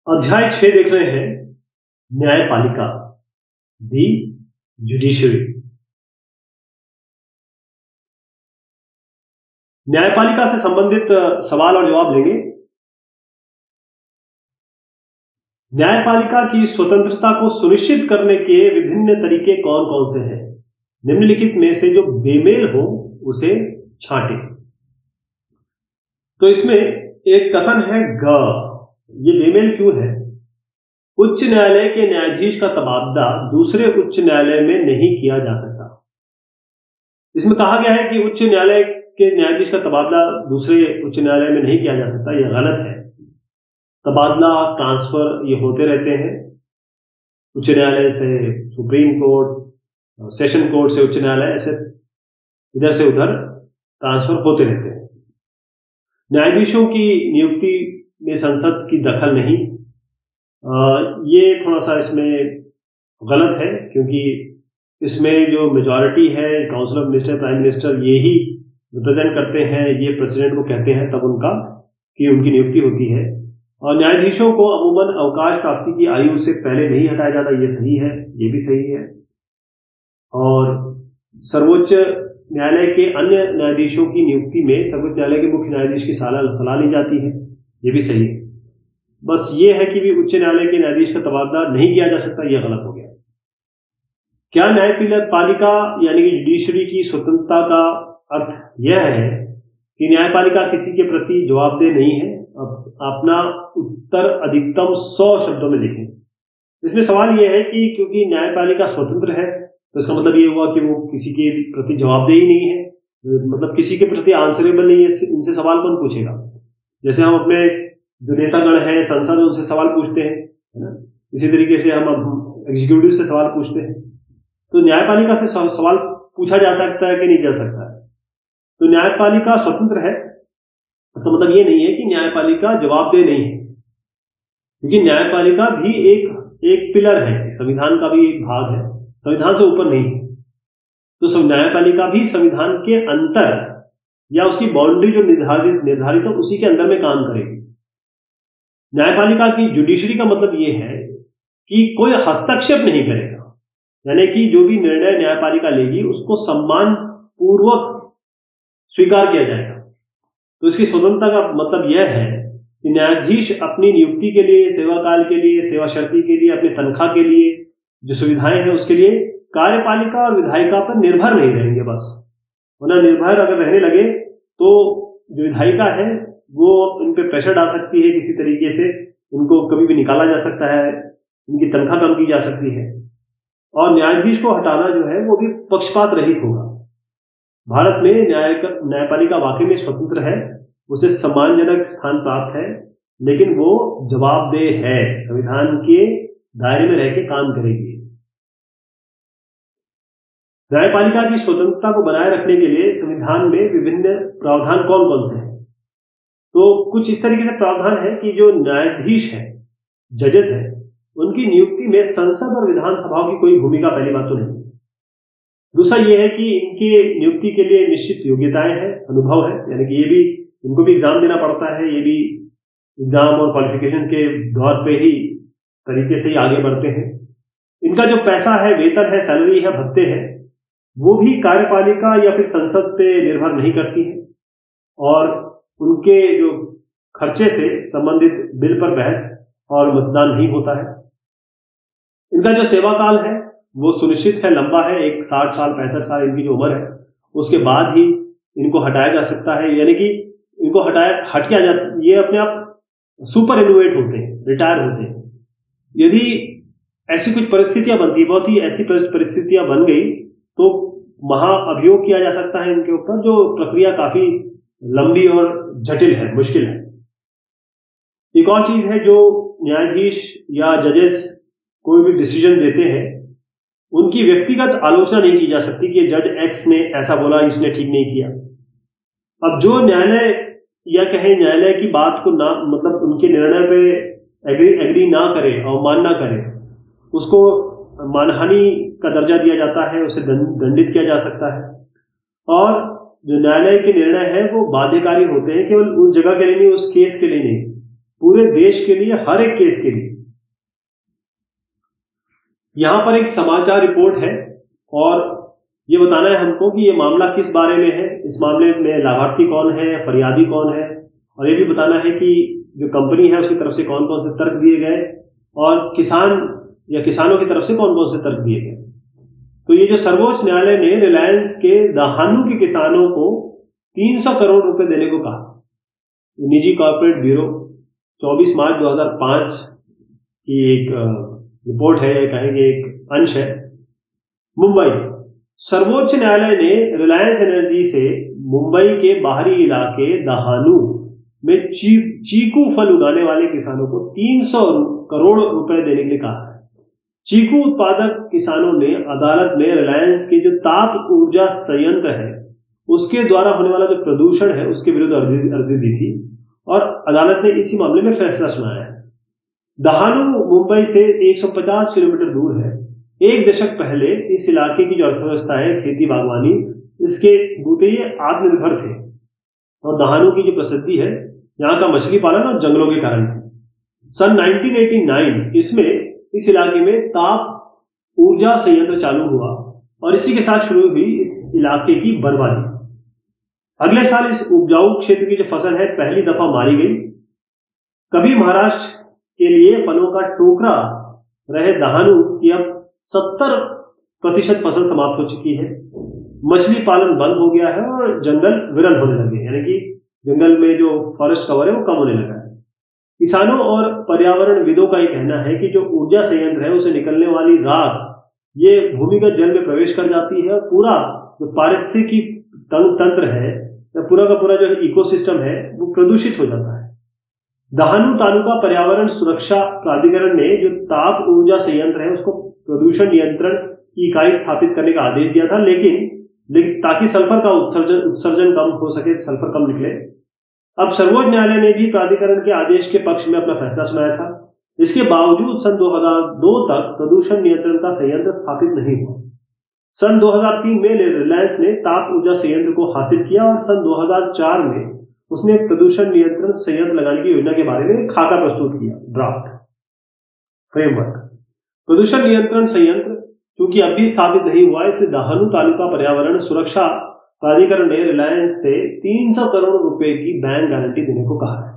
अध्याय 6 देख रहे हैं। न्यायपालिका, दी जुडिशरी। न्यायपालिका से संबंधित सवाल और जवाब लेंगे। न्यायपालिका की स्वतंत्रता को सुनिश्चित करने के विभिन्न तरीके कौन कौन से हैं? निम्नलिखित में से जो बेमेल हो उसे छांटे। तो इसमें एक कथन है ग। ये बेमेल क्यों है? उच्च न्यायालय के न्यायाधीश का तबादला दूसरे उच्च न्यायालय में नहीं किया जा सकता। इसमें कहा गया है कि उच्च न्यायालय के न्यायाधीश का तबादला दूसरे उच्च न्यायालय में नहीं किया जा सकता। यह गलत है। तबादला, ट्रांसफर ये होते रहते हैं। उच्च न्यायालय से सुप्रीम कोर्ट, सेशन कोर्ट से उच्च न्यायालय, ऐसे इधर से उधर ट्रांसफर होते रहते हैं। न्यायाधीशों की नियुक्ति में संसद की दखल नहीं, ये थोड़ा सा इसमें गलत है, क्योंकि इसमें जो मेजॉरिटी है, council of minister, prime minister, ये ही रिप्रेजेंट करते हैं, ये प्रेसिडेंट को कहते हैं तब उनकी नियुक्ति होती है। और न्यायाधीशों को अमूमन अवकाश प्राप्ति की आयु से पहले नहीं हटाया जाता। ये सही है, ये भी सही है। और सर्वोच्च न्यायालय के अन्य न्यायाधीशों की नियुक्ति में सर्वोच्च न्यायालय के मुख्य न्यायाधीश की सलाह ली जाती है। ये भी सही है। बस ये है कि भी उच्च न्यायालय के न्यायाधीश का तबादला नहीं किया जा सकता, यह गलत हो गया। क्या न्यायपालिका यानी कि जुडिशरी की स्वतंत्रता का अर्थ यह है कि न्यायपालिका किसी के प्रति जवाबदेह नहीं है? अब अपना उत्तर अधिकतम 100 शब्दों में लिखें। इसमें सवाल यह है कि क्योंकि न्यायपालिका स्वतंत्र है तो इसका मतलब ये हुआ कि वो किसी के प्रति जवाबदेह ही नहीं है, मतलब किसी के प्रति आंसरेबल नहीं है। इनसे सवाल कौन पूछेगा? जैसे हम अपने जो नेतागण हैं संसद, उनसे सवाल पूछते हैं, है ना? इसी तरीके से हम एग्जीक्यूटिव से सवाल पूछते हैं। तो न्यायपालिका से सवाल पूछा जा सकता है कि नहीं जा सकता है? तो न्यायपालिका स्वतंत्र है, इसका मतलब ये नहीं है कि न्यायपालिका जवाबदेह नहीं है, क्योंकि न्यायपालिका भी एक पिलर है, संविधान का भी एक भाग है, संविधान से ऊपर नहीं है। तो न्यायपालिका भी संविधान के अंतर या उसकी बाउंड्री जो निर्धारित हो उसी के अंदर में काम करेगी। न्यायपालिका की जुडिशरी का मतलब ये है कि कोई हस्तक्षेप नहीं करेगा, यानी कि जो भी निर्णय न्यायपालिका लेगी उसको सम्मान पूर्वक स्वीकार किया जाएगा। तो इसकी स्वतंत्रता का मतलब यह है कि न्यायाधीश अपनी नियुक्ति के लिए, सेवा काल के लिए, सेवा शर्ती के लिए, अपनी तनख्वाह के लिए जो सुविधाएं हैं उसके लिए कार्यपालिका और विधायिका पर निर्भर नहीं रहेंगे। बस वरना निर्भर अगर रहने लगे तो जो विधायिका है वो इन पे प्रेशर डाल सकती है किसी तरीके से, उनको कभी भी निकाला जा सकता है, उनकी तनख्वाह कम की जा सकती है। और न्यायाधीश को हटाना जो है वो भी पक्षपात रहित होगा। भारत में न्यायपालिका वाकई में स्वतंत्र है, उसे सम्मानजनक स्थान प्राप्त है, लेकिन वो जवाबदेह है, संविधान के दायरे में रह के काम करेगी। न्यायपालिका की स्वतंत्रता को बनाए रखने के लिए संविधान में विभिन्न प्रावधान कौन कौन से हैं? तो कुछ इस तरीके से प्रावधान है कि जो न्यायाधीश है, जजेस है, उनकी नियुक्ति में संसद और विधानसभाओं की कोई भूमिका पहली बात तो नहीं। दूसरा ये है कि इनकी नियुक्ति के लिए निश्चित योग्यताएं हैं, अनुभव है, यानी कि ये भी इनको भी एग्जाम देना पड़ता है, ये भी एग्जाम और क्वालिफिकेशन के दौर पे ही तरीके से ही आगे बढ़ते हैं। इनका जो पैसा है, वेतन है, सैलरी है, भत्ते हैं, वो भी कार्यपालिका या फिर संसद पे निर्भर नहीं करती है, और उनके जो खर्चे से संबंधित बिल पर बहस और मतदान नहीं होता है। इनका जो सेवा काल है वो सुनिश्चित है, लंबा है, 60 साल 65 साल इनकी जो उम्र है, उसके बाद ही इनको हटाया जा सकता है, यानी कि इनको हट किया जाता, ये अपने आप सुपर एनुएट होते हैं, रिटायर होते हैं। यदि ऐसी कुछ परिस्थितियां बनती, बहुत ही ऐसी परिस्थितियां बन गई, तो महाअभियोग किया जा सकता है इनके ऊपर, जो प्रक्रिया काफी लंबी और जटिल है, मुश्किल है। एक और चीज है, जो न्यायाधीश या जजेस कोई भी डिसीजन देते हैं, उनकी व्यक्तिगत आलोचना नहीं की जा सकती कि जज एक्स ने ऐसा बोला, इसने ठीक नहीं किया। अब जो न्यायालय या कहें न्यायालय की बात को ना, मतलब उनके निर्णय पे एग्री ना करे, अवमान ना करे, उसको मानहानि का दर्जा दिया जाता है, उसे दंडित किया जा सकता है। और जो न्यायालय के निर्णय है वो बाध्यकारी होते हैं, केवल उस जगह के लिए नहीं, उस केस के लिए नहीं, पूरे देश के लिए, हर एक केस के लिए। यहां पर एक समाचार रिपोर्ट है और ये बताना है हमको कि ये मामला किस बारे में है, इस मामले में लाभार्थी कौन है, फरियादी कौन है, और ये भी बताना है कि जो कंपनी है उसकी तरफ से कौन कौन से तर्क दिए गए और किसान या किसानों की तरफ से कौन कौन से तर्क दिए गए। तो ये जो सर्वोच्च न्यायालय ने रिलायंस के दहानू के किसानों को 300 करोड़ रुपए देने को कहा, निजी कॉर्पोरेट ब्यूरो 24 मार्च 2005 की एक रिपोर्ट है, या कहेंगे एक अंश है। मुंबई सर्वोच्च न्यायालय ने रिलायंस एनर्जी से मुंबई के बाहरी इलाके दहानू में चीकू फल उगाने वाले किसानों को 300 करोड़ रुपए देने के लिए कहा है। चीकू उत्पादक किसानों ने अदालत में रिलायंस के जो ताप ऊर्जा संयंत्र है उसके द्वारा होने वाला जो प्रदूषण है उसके विरुद्ध अर्जी दी थी और अदालत ने इसी मामले में फैसला सुनाया है। दहानू मुंबई से 150 किलोमीटर दूर है। एक दशक पहले इस इलाके की जो अर्थव्यवस्था है, खेती बागवानी, इसके बूते ये आत्मनिर्भर थे और दहानू की जो प्रसिद्धि है यहाँ का मछली पालन और जंगलों के कारण थी। सन 1989 इसमें इस इलाके में ताप ऊर्जा संयंत्र चालू हुआ और इसी के साथ शुरू हुई इस इलाके की बर्बादी। अगले साल इस उपजाऊ क्षेत्र की जो फसल है पहली दफा मारी गई। कभी महाराष्ट्र के लिए फलों का टोकरा रहे दहानू की अब 70% फसल समाप्त हो चुकी है। मछली पालन बंद हो गया है और जंगल विरल होने लगे, यानी कि जंगल में जो फॉरेस्ट कवर है वो कम होने लगा है। किसानों और पर्यावरणविदों का ये कहना है कि जो ऊर्जा संयंत्र है उसे निकलने वाली राख ये भूमिगत जल में प्रवेश कर जाती है और पूरा जो पारिस्थितिकी तंत्र है या पूरा का पूरा जो इकोसिस्टम है वो प्रदूषित हो जाता है। दहानू तालुका पर्यावरण सुरक्षा प्राधिकरण ने जो ताप ऊर्जा संयंत्र है उसको प्रदूषण नियंत्रण की इकाई स्थापित करने का आदेश दिया था, लेकिन ताकि सल्फर का उत्सर्जन कम हो सके, सल्फर कम निकले। अब सर्वोच्च न्यायालय ने भी प्राधिकरण के आदेश के पक्ष में अपना फैसला सुनाया था। इसके बावजूद सन 2002 तक प्रदूषण नियंत्रण का संयंत्र स्थापित नहीं हुआ। सन 2003 में रिलायंस ने ताप ऊर्जा संयंत्र को हासिल किया और सन 2004 में उसने प्रदूषण नियंत्रण संयंत्र लगाने की योजना के बारे में खाका प्रस्तुत किया, ड्राफ्ट फ्रेमवर्क। प्रदूषण नियंत्रण संयंत्र क्योंकि अब भी स्थापित नहीं हुआ, इसलिए दहानू तालुका पर्यावरण सुरक्षा प्राधिकरण ने रिलायंस से 300 करोड़ रुपए की बैंक गारंटी देने को कहा है।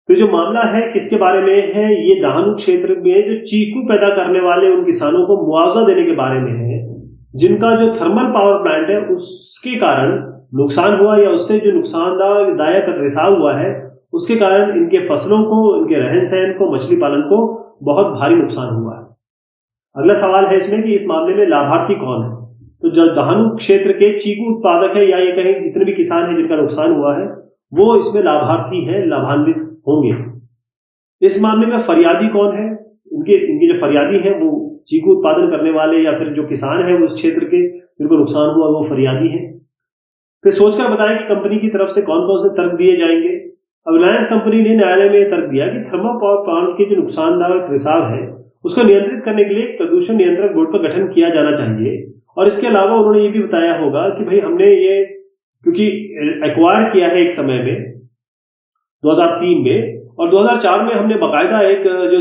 तो जो मामला है किसके बारे में है, ये दहानू क्षेत्र में जो चीकू पैदा करने वाले उन किसानों को मुआवजा देने के बारे में है जिनका जो थर्मल पावर प्लांट है उसके कारण नुकसान हुआ या उससे जो नुकसानदायक रिसाव हुआ है उसके कारण इनके फसलों को, इनके रहन सहन को, मछली पालन को बहुत भारी नुकसान हुआ है। अगला सवाल है इसमें कि इस मामले में लाभार्थी कौन है। तो जो दहानू क्षेत्र के चीकू उत्पादक है या ये कहीं जितने भी किसान हैं जिनका नुकसान हुआ है वो इसमें लाभार्थी है, लाभान्वित होंगे। इस मामले में फरियादी कौन है, इनके जो फरियादी हैं वो चीकू उत्पादन करने वाले या फिर जो किसान है उस क्षेत्र के जिनको नुकसान हुआ वो फरियादी है। फिर सोचकर बताएं कि कंपनी की तरफ से कौन कौन से तर्क दिए जाएंगे। अब रिलायंस कंपनी ने न्यायालय में तर्क दिया कि थर्मल पावर प्लांट के जो नुकसानदायक रिसाव है उसको नियंत्रित करने के लिए प्रदूषण नियंत्रण बोर्ड का गठन किया जाना चाहिए और इसके अलावा उन्होंने ये भी बताया होगा कि भाई हमने ये क्योंकि एक्वायर किया है एक समय में 2003 में और 2004 में हमने बाकायदा एक जो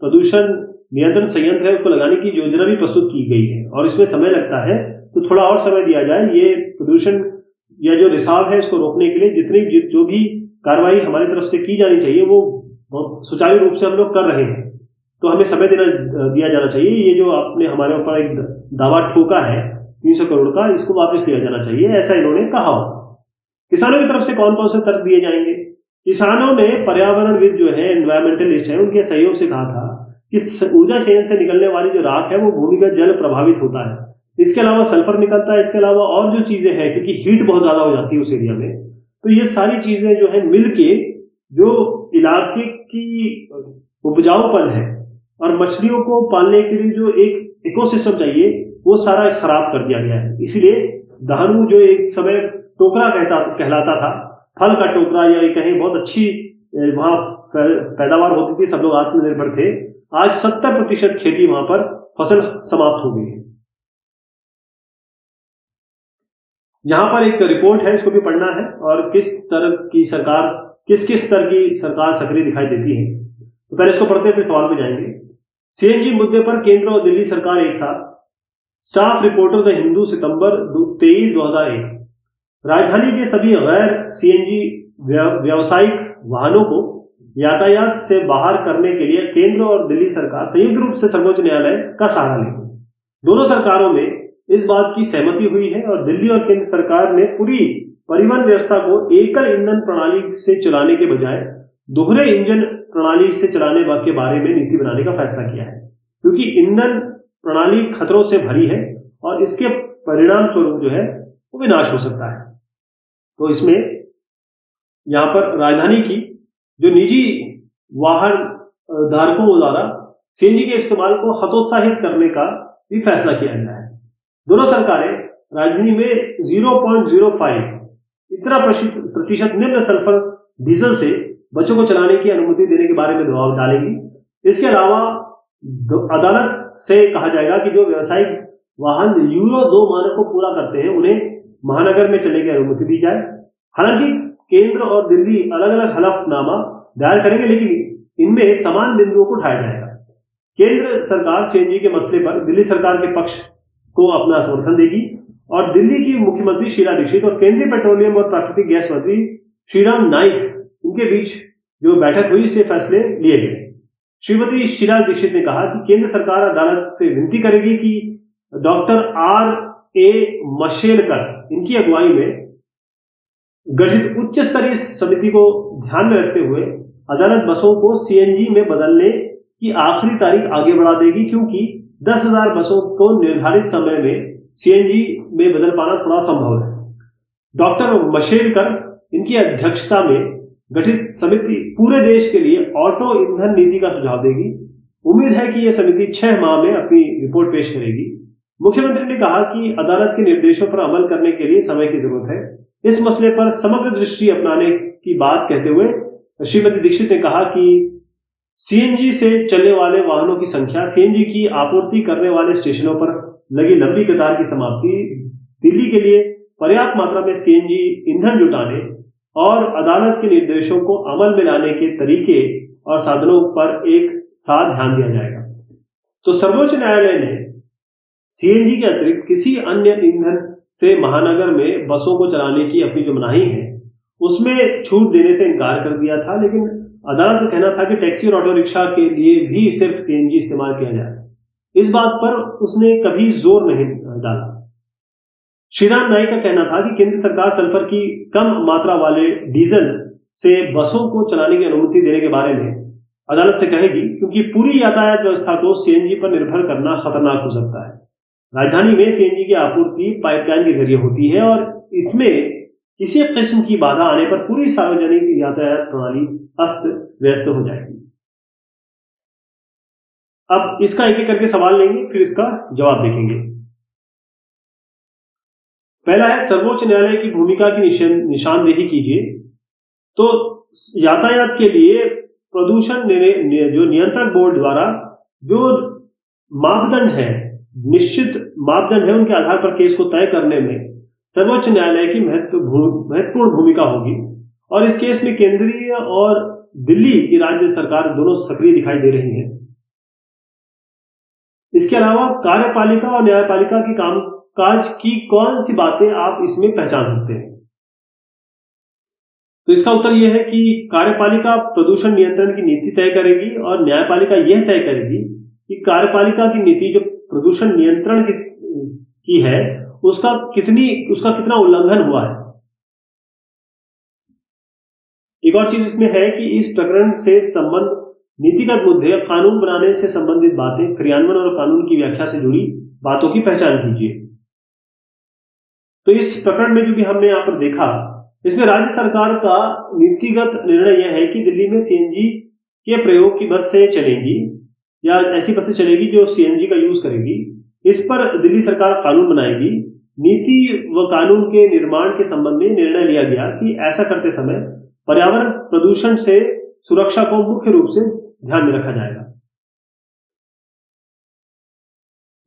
प्रदूषण नियंत्रण संयंत्र है उसको लगाने की योजना भी प्रस्तुत की गई है और इसमें समय लगता है तो थोड़ा और समय दिया जाए। ये प्रदूषण या जो रिसाव है इसको रोकने के लिए जितनी जो भी कार्रवाई हमारी तरफ से की जानी चाहिए वो बहुत सुचारू रूप से हम लोग कर रहे हैं, तो हमें समय दिया जाना चाहिए। ये जो आपने हमारे ऊपर एक दावा ठोका है 300 करोड़ का, इसको वापस लिया जाना चाहिए, ऐसा इन्होंने कहा होगा। किसानों की तरफ से कौन कौन से तर्क दिए जाएंगे। किसानों ने पर्यावरणविद जो है, एनवायरमेंटलिस्ट है, उनके सहयोग से कहा था कि ऊर्जा संयंत्र से निकलने वाली जो राख है वो भूमिगत जल प्रभावित होता है, इसके अलावा सल्फर निकलता है, इसके अलावा और जो चीजें हैं क्योंकि हीट बहुत ज्यादा हो जाती है उस एरिया में, तो ये सारी चीजें जो है मिलके जो इलाके की उपजाऊपन है और मछलियों को पालने के लिए जो एक इकोसिस्टम चाहिए वो सारा खराब कर दिया गया है। इसीलिए दहानू जो एक समय टोकरा कहलाता था, फल का टोकरा या कहीं बहुत अच्छी वहां पैदावार होती थी, सब लोग आत्मनिर्भर थे, आज 70% खेती वहां पर फसल समाप्त हो गई है। यहाँ पर एक रिपोर्ट है, इसको भी पढ़ना है और किस तरह की सरकार किस किस स्तर की सरकार सक्रिय दिखाई देती है। तो पहले इसको पढ़ते हैं फिर सवाल पे जाएंगे। सीएनजी मुद्दे पर केंद्र और दिल्ली सरकार एक साथ। स्टाफ रिपोर्टर द हिंदू सितंबर 23 2001। राजधानी के सभी गैर सीएनजी व्यावसायिक वाहनों को यातायात से बाहर करने के लिए केंद्र और दिल्ली सरकार संयुक्त रूप से सर्वोच्च न्यायालय का सहारा लेंगे। दोनों सरकारों में इस बात की सहमति हुई है और दिल्ली और केंद्र सरकार ने पूरी परिवहन व्यवस्था को एकल ईंधन प्रणाली से चलाने के बजाय दोहरे इंजन प्रणाली से चलाने के बारे में नीति बनाने का फैसला किया है, क्योंकि ईंधन प्रणाली खतरों से भरी है और इसके परिणाम स्वरूप जो है वो विनाश हो सकता है। तो इसमें यहां पर राजधानी की जो निजी वाहन धारकों द्वारा सीएनजी के इस्तेमाल को हतोत्साहित करने का भी फैसला किया गया है। दोनों सरकारें राजधानी में 0.05 इतना प्रतिशत निम्न सल्फर डीजल से बसों को चलाने की अनुमति देने के बारे में दबाव डालेगी। इसके अलावा अदालत से कहा जाएगा कि जो व्यावसायिक वाहन यूरो 2 मानक को पूरा करते हैं उन्हें महानगर में चलने की अनुमति दी जाए। हालांकि केंद्र और दिल्ली अलग अलग हलफनामा दायर करेंगे, लेकिन इनमें समान बिंदुओं को उठाया जाएगा। केंद्र सरकार सीएनजी के मसले पर दिल्ली सरकार के पक्ष को अपना समर्थन देगी और दिल्ली की मुख्यमंत्री शीला दीक्षित और केंद्रीय पेट्रोलियम और प्राकृतिक गैस मंत्री श्रीराम नाइक उनके बीच जो बैठक हुई इससे फैसले लिए गए। श्रीमती शीला दीक्षित ने कहा कि केंद्र सरकार अदालत से विनती करेगी कि डॉक्टर R.A. मशेलकर इनकी अगुवाई में गठित उच्च स्तरीय समिति को ध्यान में रखते हुए अदालत बसों को सीएनजी में बदलने की आखिरी तारीख आगे बढ़ा देगी, क्योंकि 10,000 बसों को निर्धारित समय में सीएनजी में बदल पाना थोड़ा संभव है। डॉक्टर मशेलकर इनकी अध्यक्षता में गठित समिति पूरे देश के लिए ऑटो ईंधन नीति का सुझाव देगी। उम्मीद है कि यह समिति 6 माह में अपनी रिपोर्ट पेश करेगी। मुख्यमंत्री ने कहा कि अदालत के निर्देशों पर अमल करने के लिए समय की जरूरत है। इस मसले पर समग्र दृष्टि अपनाने की बात कहते हुए श्रीमती दीक्षित ने कहा कि सीएनजी से चलने वाले वाहनों की संख्या, सीएनजी की आपूर्ति करने वाले स्टेशनों पर लगी लंबी कतार की समाप्ति, दिल्ली के लिए पर्याप्त मात्रा में सीएनजी ईंधन जुटाने और अदालत के निर्देशों को अमल में लाने के तरीके और साधनों पर एक साथ ध्यान दिया जाएगा। तो सर्वोच्च न्यायालय ने सीएनजी के अतिरिक्त किसी अन्य ईंधन से महानगर में बसों को चलाने की अपनी जो मनाही है उसमें छूट देने से इनकार कर दिया था, लेकिन अदालत का कहना था कि टैक्सी और ऑटो रिक्शा के लिए भी सिर्फ सीएनजी इस्तेमाल किया जाए। इस बात पर उसने कभी जोर नहीं डाला। श्रीराम नाइक का कहना था कि केंद्र सरकार सल्फर की कम मात्रा वाले डीजल से बसों को चलाने की अनुमति देने के बारे में अदालत से कहेगी, क्योंकि पूरी यातायात व्यवस्था को सीएनजी पर निर्भर करना खतरनाक हो सकता है। राजधानी में सीएनजी की आपूर्ति पाइपलाइन के जरिए होती है और इसमें किसी किस्म की बाधा आने पर पूरी सार्वजनिक यातायात प्रणाली अस्त व्यस्त हो जाएगी। अब इसका एक एक करके सवाल लेंगे, फिर इसका जवाब देखेंगे। पहला है सर्वोच्च न्यायालय की भूमिका की निशानदेही कीजिए। तो यातायात के लिए प्रदूषण जो नियंत्रण बोर्ड द्वारा जो मापदंड है, निश्चित मापदंड है, उनके आधार पर केस को तय करने में सर्वोच्च न्यायालय की महत्वपूर्ण भूमिका होगी और इस केस में केंद्रीय और दिल्ली की राज्य सरकार दोनों सक्रिय दिखाई दे रही हैं। इसके अलावा कार्यपालिका और न्यायपालिका की कामकाज की कौन सी बातें आप इसमें पहचान सकते हैं? तो इसका उत्तर यह है कि कार्यपालिका प्रदूषण नियंत्रण की नीति तय करेगी और न्यायपालिका यह तय करेगी कि कार्यपालिका की नीति जो प्रदूषण नियंत्रण की है उसका कितना उल्लंघन हुआ है। एक और चीज इसमें है कि इस प्रकरण से संबंध नीतिगत मुद्दे, कानून बनाने से संबंधित बातें, क्रियान्वयन और कानून की व्याख्या से जुड़ी बातों की पहचान कीजिए। तो इस प्रकरण में जो भी हमने यहाँ पर देखा, इसमें राज्य सरकार का नीतिगत निर्णय यह है कि दिल्ली में सीएनजी के प्रयोग की बस से चलेंगी या ऐसी बसें चलेगी जो सीएनजी का यूज करेगी। इस पर दिल्ली सरकार कानून बनाएगी। नीति व कानून के निर्माण के संबंध में निर्णय लिया गया कि ऐसा करते समय पर्यावरण प्रदूषण से सुरक्षा को मुख्य रूप से ध्यान में रखा जाएगा।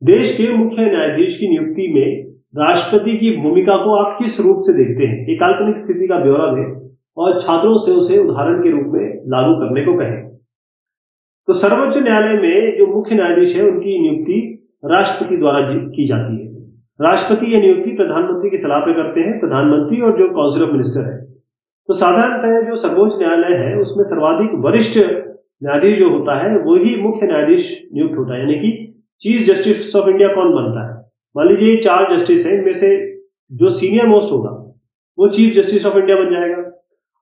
देश के मुख्य न्यायाधीश की नियुक्ति में राष्ट्रपति की भूमिका को आप किस रूप से देखते हैं? एक काल्पनिक स्थिति का ब्यौरा दें और छात्रों से उसे उदाहरण के रूप में लागू करने को कहें। तो सर्वोच्च न्यायालय में जो मुख्य न्यायाधीश है उनकी नियुक्ति राष्ट्रपति द्वारा की जाती है। राष्ट्रपति यह नियुक्ति प्रधानमंत्री की सलाह पे करते हैं, प्रधानमंत्री और जो काउंसिल ऑफ मिनिस्टर है। तो साधारणतः जो सर्वोच्च न्यायालय है उसमें सर्वाधिक वरिष्ठ न्यायाधीश जो होता है वही मुख्य न्यायाधीश नियुक्त होता है, यानी कि चीफ जस्टिस ऑफ इंडिया कौन बनता है। मान लीजिए 4 जस्टिस है, इनमें से जो सीनियर मोस्ट होगा वो चीफ जस्टिस ऑफ इंडिया बन जाएगा।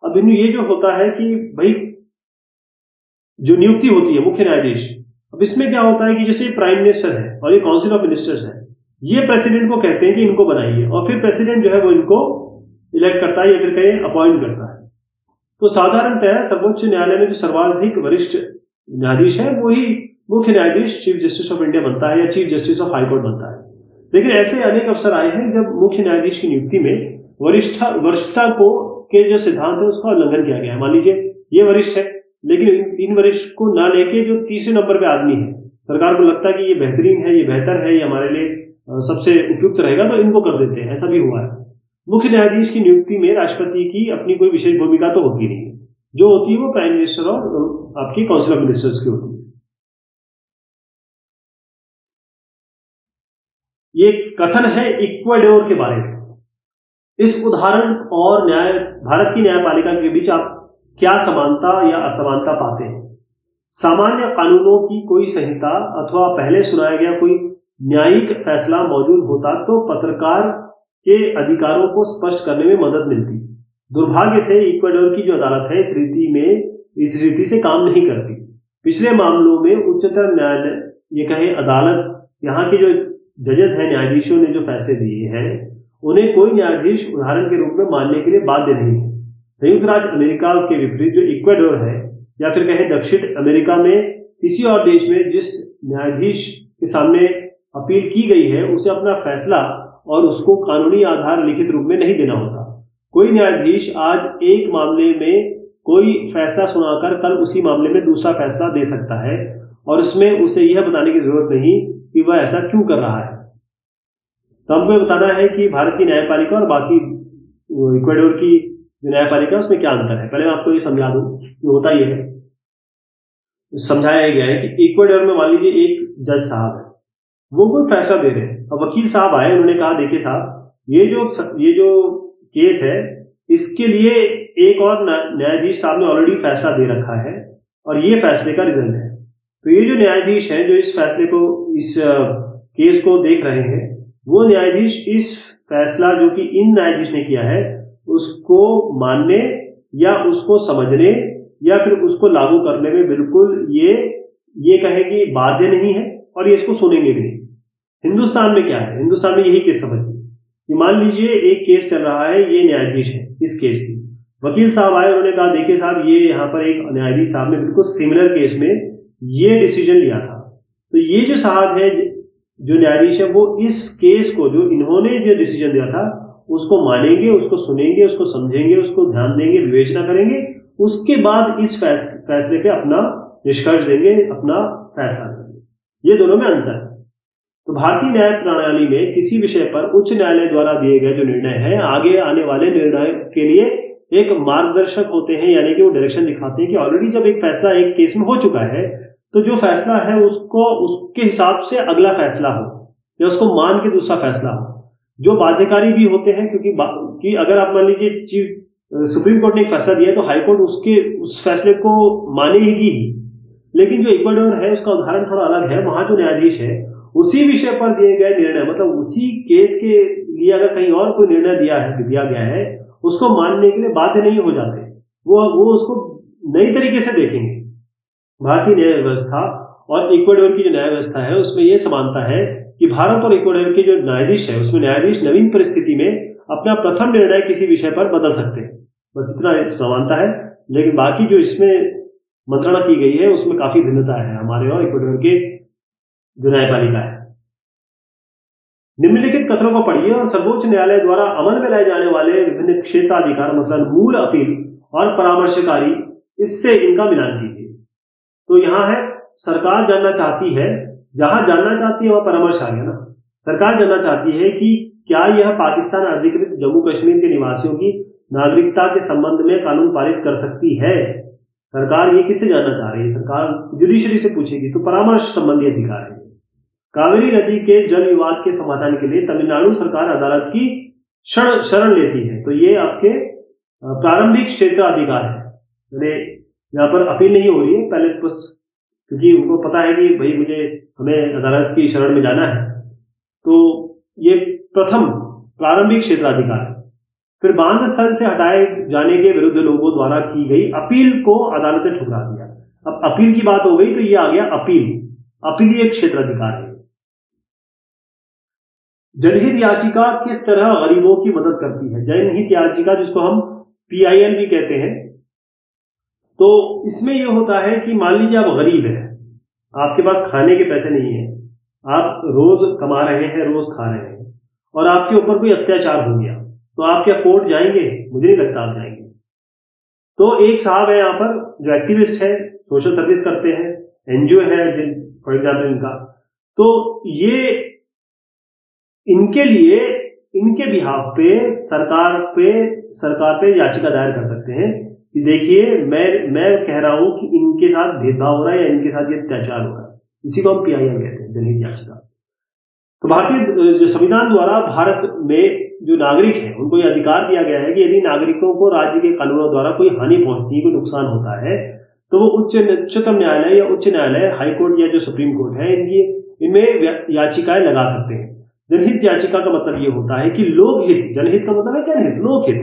अब इनमें ये जो होता है कि भाई जो नियुक्ति होती है मुख्य न्यायाधीश, अब इसमें क्या होता है कि जैसे प्राइम मिनिस्टर है और ये काउंसिल ऑफ मिनिस्टर्स है, ये प्रेसिडेंट को कहते हैं कि इनको बनाइए, और फिर प्रेसिडेंट जो है वो इनको इलेक्ट करता है या फिर कहीं अपॉइंट करता है। तो साधारणतः सर्वोच्च न्यायालय में जो सर्वाधिक वरिष्ठ न्यायाधीश है वही मुख्य न्यायाधीश चीफ जस्टिस ऑफ इंडिया बनता है या चीफ जस्टिस ऑफ हाईकोर्ट बनता है। लेकिन ऐसे अनेक अवसर आए हैं जब मुख्य न्यायाधीश की नियुक्ति में वरिष्ठता को के जो सिद्धांत है उसका उल्लंघन किया गया है। मान लीजिए ये वरिष्ठ है, लेकिन इन वरिष्ठ को ना लेके जो तीसरे नंबर पे आदमी है, सरकार को लगता है कि ये बेहतरीन है, ये बेहतर है, ये हमारे लिए सबसे उपयुक्त रहेगा, तो इनको कर देते हैं। ऐसा भी हुआ है। मुख्य न्यायाधीश की नियुक्ति में राष्ट्रपति की अपनी कोई विशेष भूमिका तो होती नहीं है, जो होती है वो प्राइम मिनिस्टर और आपकी काउंसिल ऑफ मिनिस्टर्स की होती है। ये कथन है इक्वाडोर के बारे में। इस उदाहरण और भारत की न्यायपालिका के बीच आप क्या समानता या असमानता पाते हैं? सामान्य कानूनों की कोई संहिता अथवा पहले सुनाया गया कोई न्यायिक फैसला मौजूद होता तो पत्रकार के अधिकारों को स्पष्ट करने में मदद मिलती। दुर्भाग्य से इक्वाडोर की जो अदालत है इस रीति से काम नहीं करती। पिछले मामलों में उच्चतम न्यायालय, ये कहे अदालत, यहाँ के जो जजेस हैं, न्यायाधीशों ने जो फैसले दिए हैं उन्हें कोई न्यायाधीश उदाहरण के रूप में मानने के लिए बाध्य नहीं है। संयुक्त राज्य अमेरिका के विपरीत जो इक्वाडोर है, या फिर कहें दक्षिण अमेरिका में किसी और देश में जिस न्यायाधीश के सामने अपील की गई है उसे अपना फैसला और उसको कानूनी आधार लिखित रूप में नहीं देना होता। कोई न्यायाधीश आज एक मामले में कोई फैसला सुनाकर कल उसी मामले में दूसरा फैसला दे सकता है और उसमें उसे यह बताने की जरूरत नहीं कि वह ऐसा क्यों कर रहा है। तो हमको बताना है कि भारत की न्यायपालिका और बाकी इक्वाडोर की जो न्यायपालिका उसमें क्या अंतर है। पहले मैं आपको ये समझा दूं कि होता ये है, समझाया गया है कि इक्वाडोर में मान लीजिए एक जज साहब है, वो कोई फैसला दे रहे हैं। अब वकील साहब आए, उन्होंने कहा देखिए साहब, ये जो केस है इसके लिए एक और न्यायाधीश साहब ने ऑलरेडी फैसला दे रखा है और ये फैसले का रिजल्ट है। तो ये जो न्यायाधीश है जो इस फैसले को, इस केस को देख रहे हैं, वो न्यायाधीश इस फैसला जो कि इन न्यायाधीश ने किया है उसको मानने या उसको समझने या फिर उसको लागू करने में बिल्कुल ये कहे कि बाध्य नहीं है और ये इसको सुनेंगे भी नहीं। हिंदुस्तान में क्या है, हिंदुस्तान में यही केस समझिए कि मान लीजिए एक केस चल रहा है, ये न्यायाधीश है इस केस की, वकील साहब आए, उन्होंने कहा देखिए साहब, ये यहाँ पर एक न्यायाधीश साहब ने बिल्कुल सिमिलर केस में ये डिसीजन लिया था। तो ये जो साहब है, जो न्यायाधीश है, वो इस केस को जो इन्होंने जो डिसीजन दिया था उसको मानेंगे, उसको सुनेंगे, उसको समझेंगे, उसको ध्यान देंगे, विवेचना करेंगे, उसके बाद इस फैसले पे अपना निष्कर्ष देंगे, अपना फैसला देंगे। ये दोनों में अंतर है। तो भारतीय न्याय प्रणाली में किसी विषय पर उच्च न्यायालय द्वारा दिए गए जो निर्णय है आगे आने वाले निर्णय के लिए एक मार्गदर्शक होते हैं, यानी कि वो डायरेक्शन दिखाते हैं कि ऑलरेडी जब एक फैसला एक केस में हो चुका है तो जो फैसला है उसको उसके हिसाब से अगला फैसला हो या उसको मान के दूसरा फैसला हो, जो बाध्यकारी भी होते हैं। क्योंकि अगर आप मान लीजिए सुप्रीम कोर्ट ने एक फैसला दिया है तो हाई कोर्ट उस फैसले को मानेगी ही। लेकिन जो इक्वाडोर है उसका उदाहरण थोड़ा अलग है। वहां जो न्यायाधीश है उसी विषय पर दिए गए निर्णय, मतलब उसी केस के लिए अगर कहीं और कोई निर्णय दिया गया है उसको मानने के लिए बाध्य नहीं हो जाते, वो उसको नई तरीके से देखेंगे। भारतीय न्याय व्यवस्था और इक्वाडोर की जो न्याय व्यवस्था है उसमें यह समानता है कि भारत और इक्वाडोर के जो न्यायाधीश है उसमें न्यायाधीश नवीन परिस्थिति में अपना प्रथम निर्णय किसी विषय पर बदल सकते हैं, बस इतना समानता है। लेकिन बाकी जो इसमें मंत्रणा की गई है उसमें काफी भिन्नता है हमारे और इक्वाडोर के जो न्यायपालिका है। निम्नलिखित कथनों को पढ़िए और सर्वोच्च न्यायालय द्वारा अमल में लाए जाने वाले विभिन्न क्षेत्राधिकार, मसलन मूल, अपील और परामर्शकारी, इससे इनका मिलान कीजिए। तो यहाँ है सरकार जानना चाहती है, जहां जानना चाहती है वह परामर्श आ गया ना। सरकार जानना चाहती है कि क्या यह पाकिस्तान अधिकृत जम्मू कश्मीर के निवासियों की नागरिकता के संबंध में कानून पारित कर सकती है। सरकार ये किससे जानना चाह रही है? सरकार जुडिशरी से पूछेगी, तो परामर्श संबंधी अधिकार है। कावेरी नदी के जल विवाद के समाधान के लिए तमिलनाडु सरकार अदालत की शरण लेती है। तो ये आपके प्रारंभिक क्षेत्राधिकार है। यहाँ पर अपील नहीं हो रही है पहले, बस क्योंकि उनको पता है कि भाई हमें अदालत की शरण में जाना है, तो ये प्रथम प्रारंभिक क्षेत्राधिकार है। फिर बांध स्थल से हटाए जाने के विरुद्ध लोगों द्वारा की गई अपील को अदालत ने ठुकरा दिया। अब अपील की बात हो गई तो ये आ गया अपीलीय क्षेत्राधिकार है। जनहित याचिका किस तरह गरीबों की मदद करती है? जनहित याचिका, जिसको हम PIL भी कहते हैं, तो इसमें यह होता है कि मान लीजिए आप गरीब हैं, आपके पास खाने के पैसे नहीं है, आप रोज कमा रहे हैं, रोज खा रहे हैं, और आपके ऊपर कोई अत्याचार हो गया, तो आप क्या कोर्ट जाएंगे? मुझे नहीं लगता आप जाएंगे। तो एक साहब है यहाँ पर जो एक्टिविस्ट है, सोशल सर्विस करते हैं, NGO है फॉर एग्जाम्पल इनका, तो ये इनके लिए इनके बिहाफ पे सरकार पे याचिका दायर कर सकते हैं कि देखिए मैं कह रहा हूं कि इनके साथ भेदभाव हो रहा है या इनके साथ ये अत्याचार हो रहा है। इसी को हम PIL कहते हैं, जनहित याचिका। तो भारतीय जो संविधान द्वारा भारत में जो नागरिक है उनको यह अधिकार दिया गया है कि यदि नागरिकों को राज्य के कानूनों द्वारा कोई हानि पहुंचती है, कोई नुकसान होता है, तो वो उच्चतम न्यायालय या उच्च न्यायालय, हाईकोर्ट या जो सुप्रीम कोर्ट है, इनमें याचिकाएं लगा सकते हैं। जनहित याचिका का मतलब ये होता है कि लोकहित, जनहित का मतलब है जनहित, लोकहित,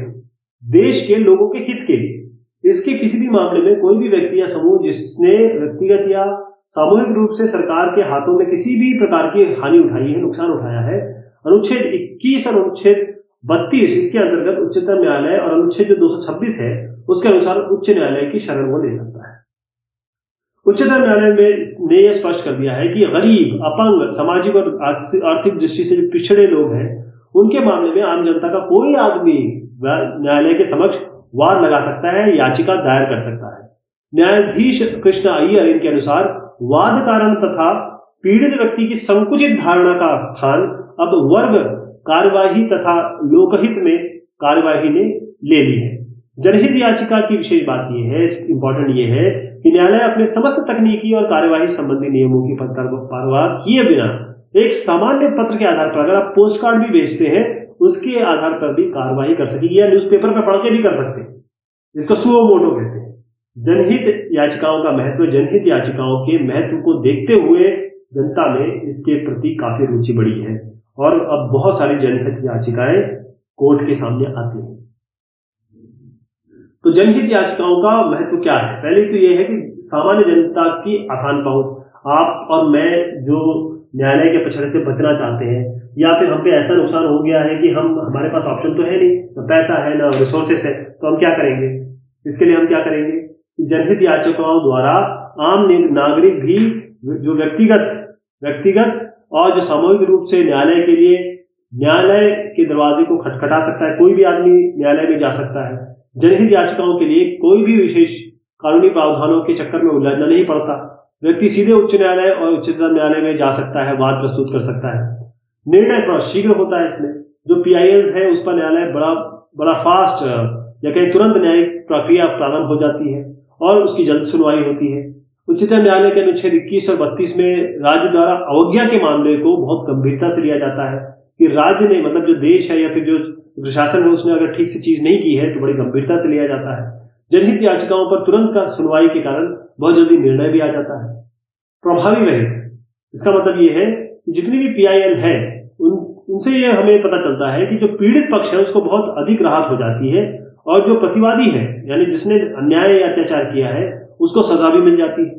देश के लोगों के हित के लिए इसके किसी भी मामले में कोई भी व्यक्ति या समूह जिसने व्यक्तिगत या सामूहिक रूप से सरकार के हाथों में किसी भी प्रकार की हानि उठाई है, नुकसान उठाया है, अनुच्छेद 21 और अनुच्छेद 32 इसके अंतर्गत उच्चतम न्यायालय और अनुच्छेद जो 226 है उसके अनुसार उच्च न्यायालय की शरण वो ले सकता है। उच्चतम न्यायालय ने यह स्पष्ट कर दिया है कि गरीब, अपंग, सामाजिक और आर्थिक दृष्टि से जो पिछड़े लोग हैं उनके मामले में आम जनता का कोई आदमी न्यायालय के समक्ष वार लगा सकता है, याचिका दायर कर सकता है। न्यायाधीश कृष्ण अय्यर इनके अनुसार वाद कारण तथा पीड़ित व्यक्ति की संकुचित धारणा का स्थान अब वर्ग कार्यवाही तथा लोकहित में कार्यवाही ने ले ली है। जनहित याचिका की विशेष बात यह है, इंपॉर्टेंट ये है कि न्यायालय अपने समस्त तकनीकी और कार्यवाही संबंधी नियमों की परवाह किए बिना एक सामान्य पत्र के आधार पर, अगर आप पोस्ट कार्ड भी भेजते हैं उसके आधार पर भी कार्यवाही कर सकेगी या न्यूज़पेपर पर पढ़ के भी कर सकते हैं, जिसको सुओ मोटो कहते हैं। जनहित याचिकाओं का महत्व, जनहित याचिकाओं के महत्व को देखते हुए जनता में इसके प्रति काफी रुचि बढ़ी है और अब बहुत सारी जनहित याचिकाएं कोर्ट के सामने आती हैं। तो जनहित याचिकाओं का महत्व क्या है? पहले तो यह है कि सामान्य जनता की आसान पहुंच, आप और मैं जो न्यायालय के पछड़े से बचना चाहते हैं या फिर हम पे ऐसा नुकसान हो गया है कि हमारे पास ऑप्शन तो है नहीं, न पैसा है न रिसोर्सेस है, तो हम क्या करेंगे? इसके लिए हम क्या करेंगे? जनहित याचिकाओं द्वारा आम नागरिक भी जो व्यक्तिगत और जो सामूहिक रूप से न्यायालय के लिए न्यायालय के दरवाजे को खटखटा सकता है, कोई भी आदमी न्यायालय में जा सकता है। जनहित याचिकाओं के लिए कोई भी विशेष कानूनी प्रावधानों के चक्कर में उलझना नहीं पड़ता, व्यक्ति सीधे उच्च न्यायालय और उच्चतम न्यायालय में जा सकता है, वाद प्रस्तुत कर सकता है, निर्णय थोड़ा शीघ्र होता है। इसमें जो PILs है उस पर न्यायालय बड़ा फास्ट या कहीं तुरंत न्यायिक प्रक्रिया प्रारंभ हो जाती है और उसकी जल्द सुनवाई होती है। उच्चतम न्यायालय के अनुच्छेद 21 और 32 में राज्य द्वारा अवज्ञा के मामले को बहुत गंभीरता से लिया जाता है कि राज्य ने, मतलब जो देश है या फिर जो प्रशासन है, उसने अगर ठीक से चीज नहीं की है तो बड़ी गंभीरता से लिया जाता है। जनहित याचिकाओं पर तुरंत का सुनवाई के कारण बहुत जल्दी निर्णय भी आ जाता है। प्रभावी रहित, इसका मतलब ये है कि जितनी भी PIL है उनसे ये हमें पता चलता है कि जो पीड़ित पक्ष है उसको बहुत अधिक राहत हो जाती है और जो प्रतिवादी है यानी जिसने अन्याय या अत्याचार किया है उसको सजा भी मिल जाती है।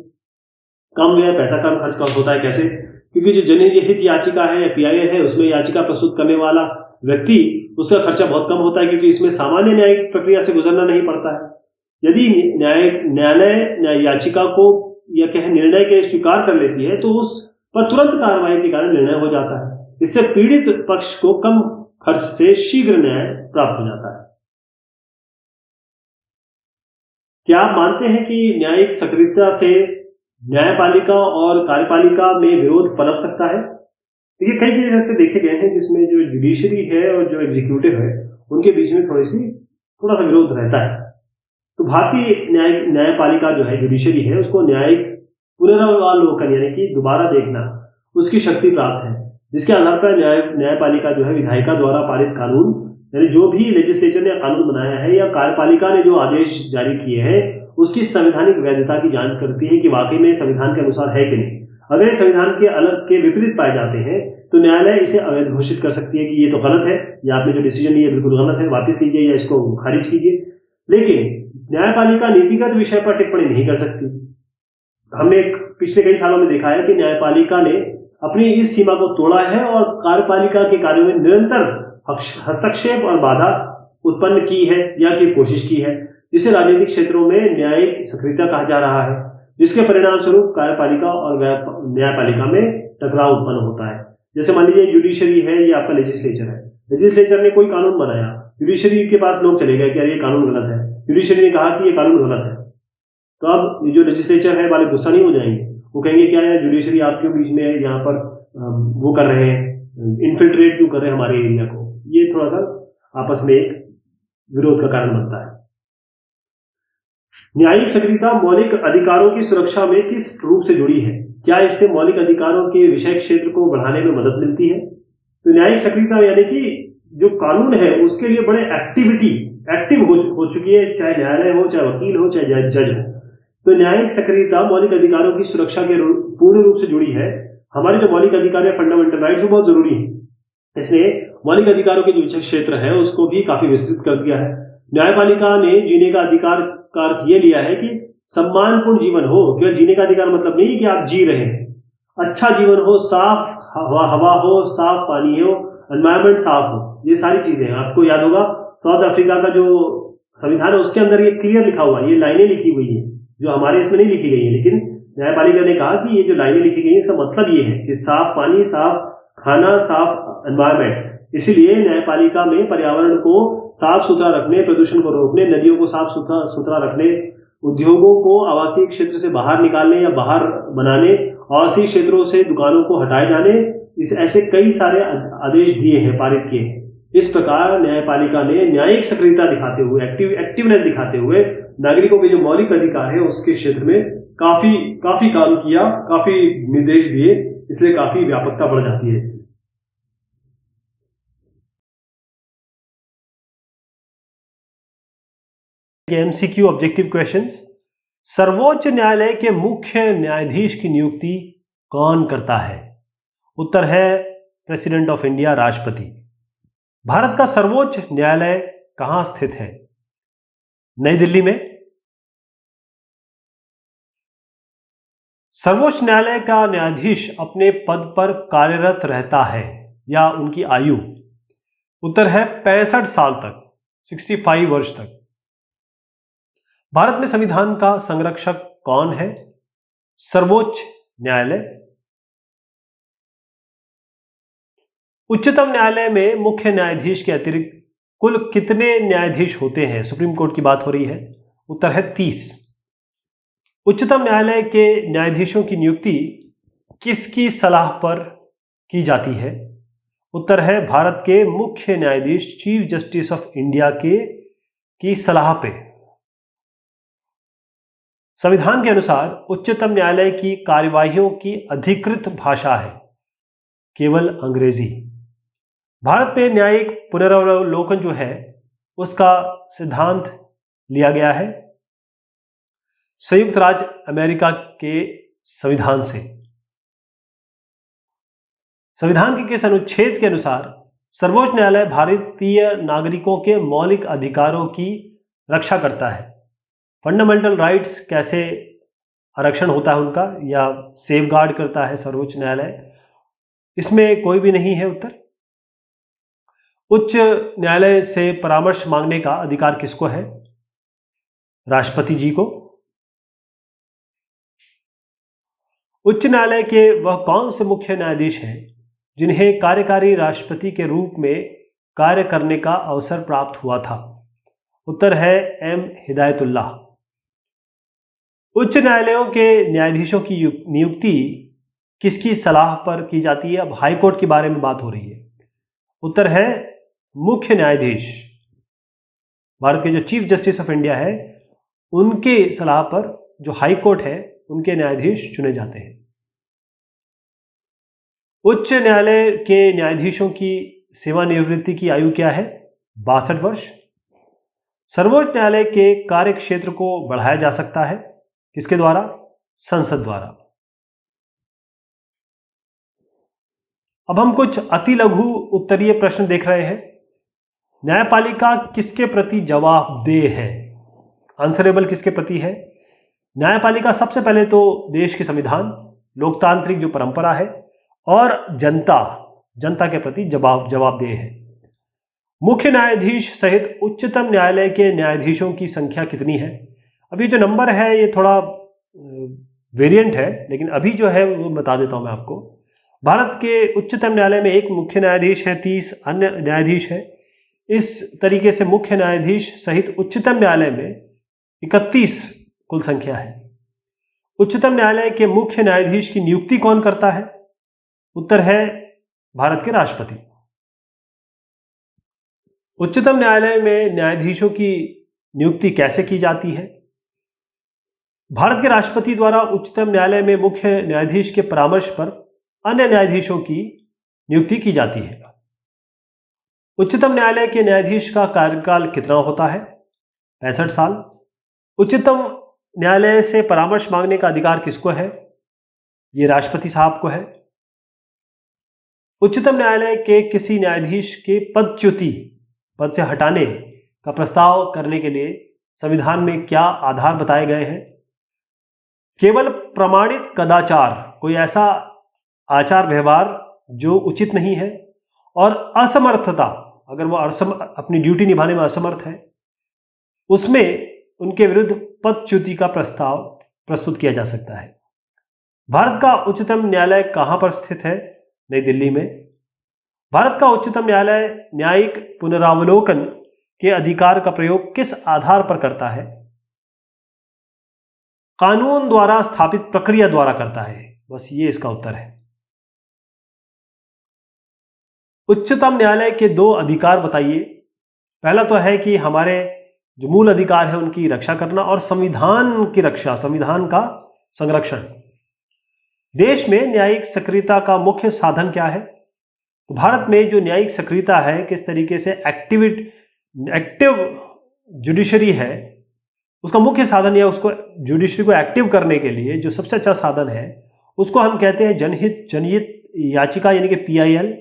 कम व्यय, पैसा कम खर्च कम होता है। कैसे? क्योंकि जो जनहित याचिका है या PIL है उसमें याचिका प्रस्तुत करने वाला व्यक्ति, उसका खर्चा बहुत कम होता है क्योंकि इसमें सामान्य न्यायिक प्रक्रिया से गुजरना नहीं पड़ता है। यदि न्यायालय याचिका को या कहें निर्णय के स्वीकार कर लेती है तो उस पर तुरंत कार्रवाई के कारण निर्णय हो जाता है। इससे पीड़ित पक्ष को कम खर्च से शीघ्र न्याय प्राप्त हो जाता है। क्या आप मानते हैं कि न्यायिक सक्रियता से न्यायपालिका और कार्यपालिका में विरोध पनप सकता है? देखिए, कई केस ऐसे देखे गए हैं जिसमें जो जुडिशरी है और जो एग्जीक्यूटिव है उनके बीच में थोड़ी सी थोड़ा सा विरोध रहता है। तो भारतीय न्यायपालिका जो है, जुडिशरी है, उसको न्यायिक पुनरावलोकन यानी कि दोबारा देखना उसकी शक्ति प्राप्त है, जिसके आधार पर न्यायपालिका जो है विधायिका द्वारा पारित कानून, यानी जो भी लेजिस्लेचर ने कानून बनाया है या कार्यपालिका ने जो आदेश जारी किए हैं उसकी संवैधानिक वैधता की जांच करती है कि वाकई में संविधान के अनुसार है कि नहीं। अगर ये संविधान के अलग के विपरीत पाए जाते हैं तो न्यायालय इसे अवैध घोषित कर सकती है कि ये तो गलत है, या आपने जो डिसीजन लिया बिल्कुल गलत है, वापस लीजिए या इसको खारिज कीजिए। लेकिन न्यायपालिका नीतिगत विषय पर टिप्पणी नहीं कर सकती। हमने पिछले कई सालों में देखा है कि न्यायपालिका ने अपनी इस सीमा को तोड़ा है और कार्यपालिका के कार्यों में निरंतर हस्तक्षेप और बाधा उत्पन्न की है या की कोशिश की है, जिसे राजनीतिक क्षेत्रों में न्यायिक सक्रियता कहा जा रहा है, जिसके परिणाम स्वरूप कार्यपालिका और न्यायपालिका में टकराव उत्पन्न होता है। जैसे मान लीजिए जुडिशरी है, ये आपका लेजिस्लेचर है, लेजिस्लेचर ने कोई कानून बनाया, जुडिशरी के पास लोग चले गए कि ये कानून गलत है, जुडिशरी ने कहा कि ये कानून गलत है, तो अब जो लेजिस्लेचर है वाले गुस्सा नहीं हो जाएंगे, वो कहेंगे क्या है जुडिशरी आपके बीच में यहाँ पर वो कर रहे हैं, इन्फिल्ट्रेट क्यों कर रहे हैं हमारे एरिया को। ये थोड़ा सा आपस में एक विरोध का कारण बनता है। न्यायिक सक्रियता मौलिक अधिकारों की सुरक्षा में किस रूप से जुड़ी है? क्या इससे मौलिक अधिकारों के विषय क्षेत्र को बढ़ाने में मदद मिलती है? तो न्यायिक सक्रियता यानी कि जो कानून है उसके लिए बड़े एक्टिव हो चुकी है, चाहे न्यायालय हो, चाहे वकील हो, चाहे जज हो। तो न्यायिक सक्रियता मौलिक अधिकारों की सुरक्षा के पूर्ण रूप से जुड़ी है। हमारे जो मौलिक अधिकार है, फंडामेंटल राइट्स, वो बहुत जरूरी है, इसलिए मौलिक अधिकारों के जो विषय क्षेत्र है उसको भी काफी विस्तृत कर दिया है। न्यायपालिका ने जीने का अधिकार का अर्थ ये लिया है कि सम्मानपूर्ण जीवन हो। केवल जीने का अधिकार मतलब नहीं कि आप जी रहे हैं, अच्छा जीवन हो, साफ हवा हो, साफ पानी हो, एनवायरमेंट साफ हो, ये सारी चीजें हैं। आपको याद होगा साउथ अफ्रीका का जो संविधान है उसके अंदर ये क्लियर लिखा हुआ है, ये लाइनें लिखी हुई है जो हमारे इसमें नहीं लिखी गई है, लेकिन न्यायपालिका ने कहा कि ये जो लाइनें लिखी गई इसका मतलब ये है कि साफ पानी, साफ खाना, साफ एनवायरमेंट। इसीलिए न्यायपालिका में पर्यावरण को साफ सुथरा रखने, प्रदूषण को रोकने, नदियों को साफ सुथरा रखने, उद्योगों को आवासीय क्षेत्र से बाहर निकालने या बाहर बनाने, आवासीय क्षेत्रों से दुकानों को हटाए जाने, ऐसे कई सारे आदेश दिए हैं, पारित किए हैं। इस प्रकार न्यायपालिका ने न्यायिक सक्रियता दिखाते हुए, एक्टिवनेस दिखाते हुए नागरिकों के जो मौलिक अधिकार है उसके क्षेत्र में काफी काम किया, काफी निर्देश दिए, इसलिए काफी व्यापकता बढ़ जाती है इसकी। MCQ objective questions. सर्वोच्च न्यायालय के मुख्य न्यायाधीश की नियुक्ति कौन करता है? उत्तर है प्रेसिडेंट ऑफ इंडिया, राष्ट्रपति। भारत का सर्वोच्च न्यायालय कहां स्थित है? नई दिल्ली में। सर्वोच्च न्यायालय का न्यायाधीश अपने पद पर कार्यरत रहता है या उनकी आयु? उत्तर है 65 साल तक, 65 वर्ष तक। भारत में संविधान का संरक्षक कौन है? सर्वोच्च न्यायालय। उच्चतम न्यायालय में मुख्य न्यायाधीश के अतिरिक्त कुल कितने न्यायाधीश होते हैं? सुप्रीम कोर्ट की बात हो रही है। उत्तर है 30। उच्चतम न्यायालय के न्यायाधीशों की नियुक्ति किसकी सलाह पर की जाती है? उत्तर है भारत के मुख्य न्यायाधीश, चीफ जस्टिस ऑफ इंडिया की सलाह पे। संविधान के अनुसार उच्चतम न्यायालय की कार्यवाहियों की अधिकृत भाषा है केवल अंग्रेजी। भारत में न्यायिक पुनरावलोकन जो है उसका सिद्धांत लिया गया है संयुक्त राज्य अमेरिका के संविधान से। संविधान के किस अनुच्छेद के अनुसार सर्वोच्च न्यायालय भारतीय नागरिकों के मौलिक अधिकारों की रक्षा करता है? फंडामेंटल राइट्स कैसे आरक्षण होता है उनका या सेफ गार्ड करता है सर्वोच्च न्यायालय? इसमें कोई भी नहीं है उत्तर। उच्च न्यायालय से परामर्श मांगने का अधिकार किसको है? राष्ट्रपति जी को। उच्च न्यायालय के वह कौन से मुख्य न्यायाधीश हैं जिन्हें कार्यकारी राष्ट्रपति के रूप में कार्य करने का अवसर प्राप्त हुआ था? उत्तर है एम हिदायतुल्लाह। उच्च न्यायालयों के न्यायाधीशों की नियुक्ति किसकी सलाह पर की जाती है? अब हाई कोर्ट के बारे में बात हो रही है। उत्तर है मुख्य न्यायाधीश। भारत के जो चीफ जस्टिस ऑफ इंडिया है उनके सलाह पर जो हाई कोर्ट है उनके न्यायाधीश चुने जाते हैं। उच्च न्यायालय के न्यायाधीशों की सेवानिवृत्ति की आयु क्या है? 62 वर्ष। सर्वोच्च न्यायालय के कार्य क्षेत्र को बढ़ाया जा सकता है किसके द्वारा? संसद द्वारा। अब हम कुछ अति लघु उत्तरीय प्रश्न देख रहे हैं। न्यायपालिका किसके प्रति जवाबदेह है? आंसरेबल किसके प्रति है? न्यायपालिका सबसे पहले तो देश के संविधान, लोकतांत्रिक जो परंपरा है और जनता के प्रति जवाबदेह है। मुख्य न्यायाधीश सहित उच्चतम न्यायालय के न्यायाधीशों की संख्या कितनी है? अभी जो नंबर है ये थोड़ा वेरिएंट है, लेकिन अभी जो है वो बता देता हूं मैं आपको। भारत के उच्चतम न्यायालय में एक मुख्य न्यायाधीश है, 30 अन्य न्यायाधीश है। इस तरीके से मुख्य न्यायाधीश सहित उच्चतम न्यायालय में 31 कुल संख्या है। उच्चतम न्यायालय के मुख्य न्यायाधीश की नियुक्ति कौन करता है? उत्तर है भारत के राष्ट्रपति। उच्चतम न्यायालय में न्यायाधीशों की नियुक्ति कैसे की जाती है? भारत के राष्ट्रपति द्वारा उच्चतम न्यायालय में मुख्य न्यायाधीश के परामर्श पर अन्य न्यायाधीशों की नियुक्ति की जाती है। उच्चतम न्यायालय के न्यायाधीश का कार्यकाल कितना होता है? 65 साल। उच्चतम न्यायालय से परामर्श मांगने का अधिकार किसको है? ये राष्ट्रपति साहब को है। उच्चतम न्यायालय के किसी न्यायाधीश के पदच्युति, पद से हटाने का प्रस्ताव करने के लिए संविधान में क्या आधार बताए गए हैं? केवल प्रमाणित कदाचार, कोई ऐसा आचार व्यवहार जो उचित नहीं है, और असमर्थता, अगर वो अपनी ड्यूटी निभाने में असमर्थ है, उसमें उनके विरुद्ध पदच्युति का प्रस्ताव प्रस्तुत किया जा सकता है। भारत का उच्चतम न्यायालय कहां पर स्थित है? नई दिल्ली में। भारत का उच्चतम न्यायालय न्यायिक पुनरावलोकन के अधिकार का प्रयोग किस आधार पर करता है? कानून द्वारा स्थापित प्रक्रिया द्वारा करता है। बस ये इसका उत्तर है। उच्चतम न्यायालय के 2 अधिकार बताइए। पहला तो है कि हमारे जो मूल अधिकार है उनकी रक्षा करना, और संविधान की रक्षा, संविधान का संरक्षण। देश में न्यायिक सक्रियता का मुख्य साधन क्या है? तो भारत में जो न्यायिक सक्रियता है, किस तरीके से एक्टिव जुडिशरी है, उसका मुख्य साधन या उसको जुडिशरी को एक्टिव करने के लिए जो सबसे अच्छा साधन है उसको हम कहते हैं जनहित याचिका यानी कि PIL,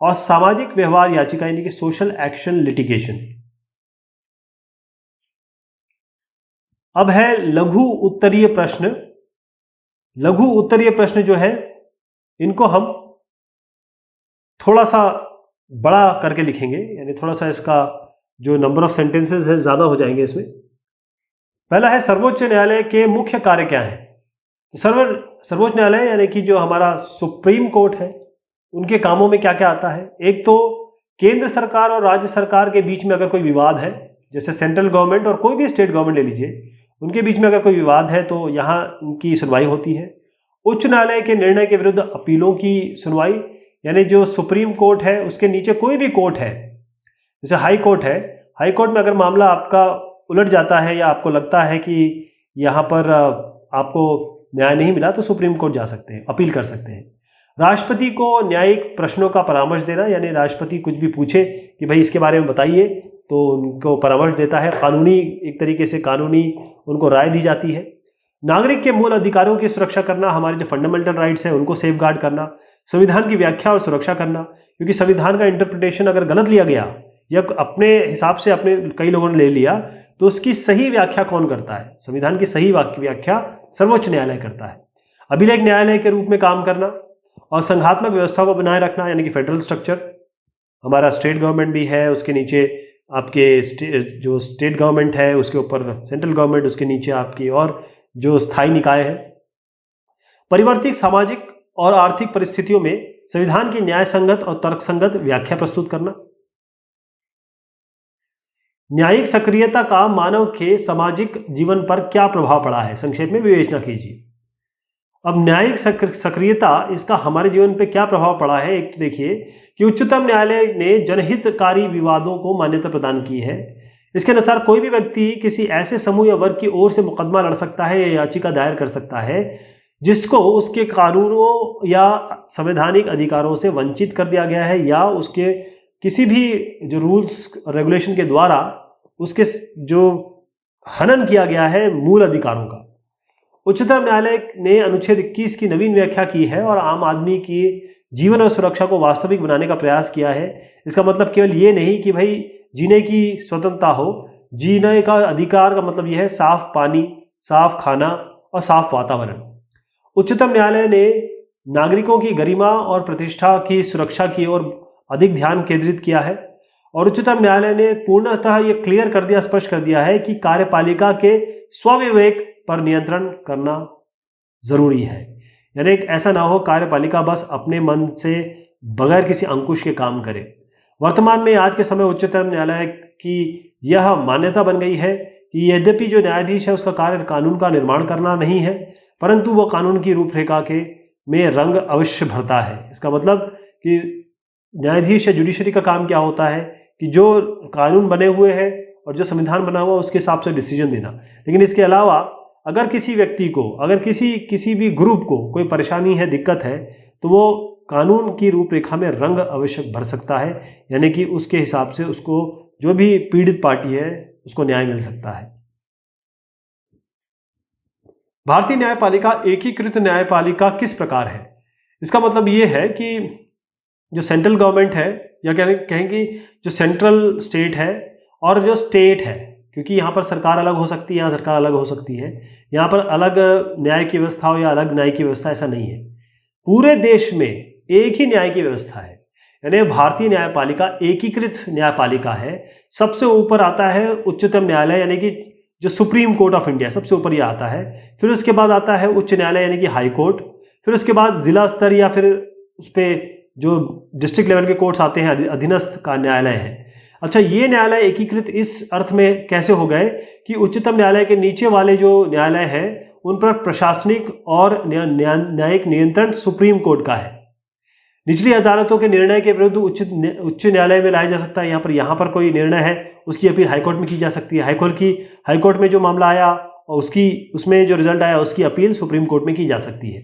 और सामाजिक व्यवहार याचिका यानी कि सोशल एक्शन लिटिगेशन। अब है लघु उत्तरीय प्रश्न। लघु उत्तरीय प्रश्न जो है इनको हम थोड़ा सा बड़ा करके लिखेंगे, यानी थोड़ा सा इसका जो नंबर ऑफ सेंटेंसेस है ज्यादा हो जाएंगे इसमें। पहला है सर्वोच्च न्यायालय के मुख्य कार्य क्या है? तो सर्वोच्च न्यायालय यानी कि जो हमारा सुप्रीम कोर्ट है उनके कामों में क्या क्या आता है? एक तो केंद्र सरकार और राज्य सरकार के बीच में अगर कोई विवाद है, जैसे सेंट्रल गवर्नमेंट और कोई भी स्टेट गवर्नमेंट ले लीजिए, उनके बीच में अगर कोई विवाद है तो यहाँ उनकी सुनवाई होती है। उच्च न्यायालय के निर्णय के विरुद्ध अपीलों की सुनवाई, यानी जो सुप्रीम कोर्ट है उसके नीचे कोई भी कोर्ट है, जैसे हाई कोर्ट है, हाई कोर्ट में अगर मामला आपका उलट जाता है या आपको लगता है कि यहाँ पर आपको न्याय नहीं मिला तो सुप्रीम कोर्ट जा सकते हैं, अपील कर सकते हैं। राष्ट्रपति को न्यायिक प्रश्नों का परामर्श देना, यानी राष्ट्रपति कुछ भी पूछे कि भाई इसके बारे में बताइए तो उनको परामर्श देता है। कानूनी, एक तरीके से कानूनी उनको राय दी जाती है। नागरिक के मूल अधिकारों की सुरक्षा करना, हमारे जो फंडामेंटल राइट्स हैं उनको सेफगार्ड करना। संविधान की व्याख्या और सुरक्षा करना, क्योंकि संविधान का इंटरप्रिटेशन अगर गलत लिया गया या अपने हिसाब से अपने कई लोगों ने ले लिया तो उसकी सही व्याख्या कौन करता है? संविधान की सही व्याख्या सर्वोच्च न्यायालय करता है। अभिलेख न्यायालय के रूप में काम करना और संघात्मक व्यवस्था को बनाए रखना, यानी कि फेडरल स्ट्रक्चर। हमारा स्टेट गवर्नमेंट भी है, उसके नीचे आपके जो स्टेट गवर्नमेंट है उसके ऊपर सेंट्रल गवर्नमेंट, उसके नीचे आपकी और जो स्थायी निकाय है। परिवर्तित सामाजिक और आर्थिक परिस्थितियों में संविधान की न्याय संगत और तर्कसंगत व्याख्या प्रस्तुत करना। न्यायिक सक्रियता का मानव के सामाजिक जीवन पर क्या प्रभाव पड़ा है? संक्षेप में विवेचना कीजिए। अब न्यायिक सक्रियता, इसका हमारे जीवन पे क्या प्रभाव पड़ा है? एक तो देखिए कि उच्चतम न्यायालय ने जनहितकारी विवादों को मान्यता प्रदान की है। इसके अनुसार कोई भी व्यक्ति किसी ऐसे समूह या वर्ग की ओर से मुकदमा लड़ सकता है या याचिका दायर कर सकता है जिसको उसके कानूनों या संवैधानिक अधिकारों से वंचित कर दिया गया है या उसके किसी भी जो रूल्स रेगुलेशन के द्वारा उसके जो हनन किया गया है मूल अधिकारों का। उच्चतम न्यायालय ने अनुच्छेद 21 की नवीन व्याख्या की है और आम आदमी की जीवन और सुरक्षा को वास्तविक बनाने का प्रयास किया है। इसका मतलब केवल ये नहीं कि भाई जीने की स्वतंत्रता हो, जीने का अधिकार का मतलब यह है साफ पानी, साफ खाना और साफ वातावरण। उच्चतम न्यायालय ने नागरिकों की गरिमा और प्रतिष्ठा की सुरक्षा की ओर अधिक ध्यान केंद्रित किया है और उच्चतम न्यायालय ने पूर्णतः ये क्लियर कर दिया, स्पष्ट कर दिया है कि कार्यपालिका के स्वविवेक पर नियंत्रण करना जरूरी है। यानी एक ऐसा ना हो कार्यपालिका बस अपने मन से बगैर किसी अंकुश के काम करे। वर्तमान में आज के समय उच्चतम न्यायालय की यह मान्यता बन गई है कि यद्यपि जो न्यायाधीश है उसका कार्य कानून का निर्माण करना नहीं है, परंतु वह कानून की रूपरेखा के में रंग अवश्य भरता है। इसका मतलब कि न्यायाधीश या जुडिशरी का काम क्या होता है कि जो कानून बने हुए हैं और जो संविधान बना हुआ उसके हिसाब से डिसीजन देना। लेकिन इसके अलावा अगर किसी व्यक्ति को, अगर किसी भी ग्रुप को कोई परेशानी है, दिक्कत है, तो वो कानून की रूपरेखा में रंग अवश्य भर सकता है। यानी कि उसके हिसाब से उसको जो भी पीड़ित पार्टी है उसको न्याय मिल सकता है। भारतीय न्यायपालिका एकीकृत न्यायपालिका किस प्रकार है? इसका मतलब ये है कि जो सेंट्रल गवर्नमेंट है या कहेंगे जो सेंट्रल स्टेट है और जो स्टेट है, क्योंकि यहाँ पर सरकार अलग हो सकती है, यहाँ सरकार अलग हो सकती है, यहाँ पर अलग न्याय की व्यवस्था हो या अलग न्याय की व्यवस्था, ऐसा नहीं है। पूरे देश में एक ही न्याय की व्यवस्था है। यानी भारतीय न्यायपालिका एकीकृत न्यायपालिका है। सबसे ऊपर आता है उच्चतम न्यायालय यानी कि जो सुप्रीम कोर्ट ऑफ इंडिया, सबसे ऊपर यह आता है। फिर उसके बाद आता है उच्च न्यायालय यानी कि हाई कोर्ट। फिर उसके बाद जिला स्तर या फिर उस पर जो डिस्ट्रिक्ट लेवल के कोर्ट्स आते हैं, अधीनस्थ का न्यायालय है। अच्छा, ये न्यायालय एकीकृत इस अर्थ में कैसे हो गए कि उच्चतम न्यायालय के नीचे वाले जो न्यायालय हैं उन पर प्रशासनिक और न्यायिक नियंत्रण सुप्रीम कोर्ट का है। निचली अदालतों के निर्णय के विरुद्ध उच्च न्यायालय में लाया जा सकता है। यहाँ पर कोई निर्णय है उसकी अपील हाईकोर्ट में की जा सकती है। हाईकोर्ट में जो मामला आया और उसमें जो रिजल्ट आया उसकी अपील सुप्रीम कोर्ट में की जा सकती है।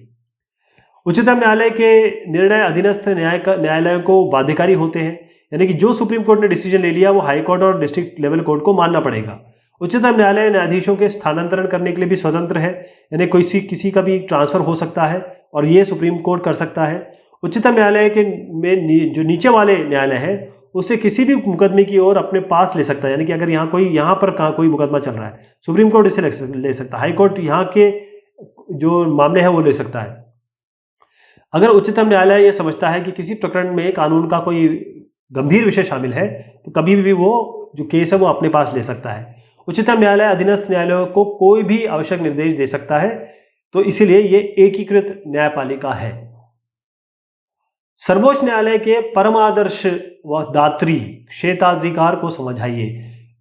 उच्चतम न्यायालय के निर्णय अधीनस्थ न्यायालयों को बाध्यकारी होते हैं। यानी कि जो सुप्रीम कोर्ट ने डिसीजन ले लिया वो हाई कोर्ट और डिस्ट्रिक्ट लेवल कोर्ट को मानना पड़ेगा। उच्चतम न्यायालय न्यायाधीशों के स्थानांतरण करने के लिए भी स्वतंत्र है। यानी किसी का भी ट्रांसफर हो सकता है और ये सुप्रीम कोर्ट कर सकता है। उच्चतम न्यायालय के में जो नीचे वाले न्यायालय है उसे किसी भी मुकदमे की ओर अपने पास ले सकता है। यानी कि अगर यहाँ पर कोई मुकदमा चल रहा है, सुप्रीम कोर्ट इसे ले सकता है, हाई कोर्ट यहाँ के जो मामले हैं वो ले सकता है। अगर उच्चतम न्यायालय ये समझता है कि किसी प्रकरण में कानून का कोई गंभीर विषय शामिल है तो कभी भी वो जो केस है वो अपने पास ले सकता है। उच्चतम न्यायालय अधीनस्थ न्यायालयों को कोई भी आवश्यक निर्देश दे सकता है, तो इसीलिए ये एकीकृत न्यायपालिका है। सर्वोच्च न्यायालय के परमादर्श व दात्री क्षेत्राधिकार को समझाइए।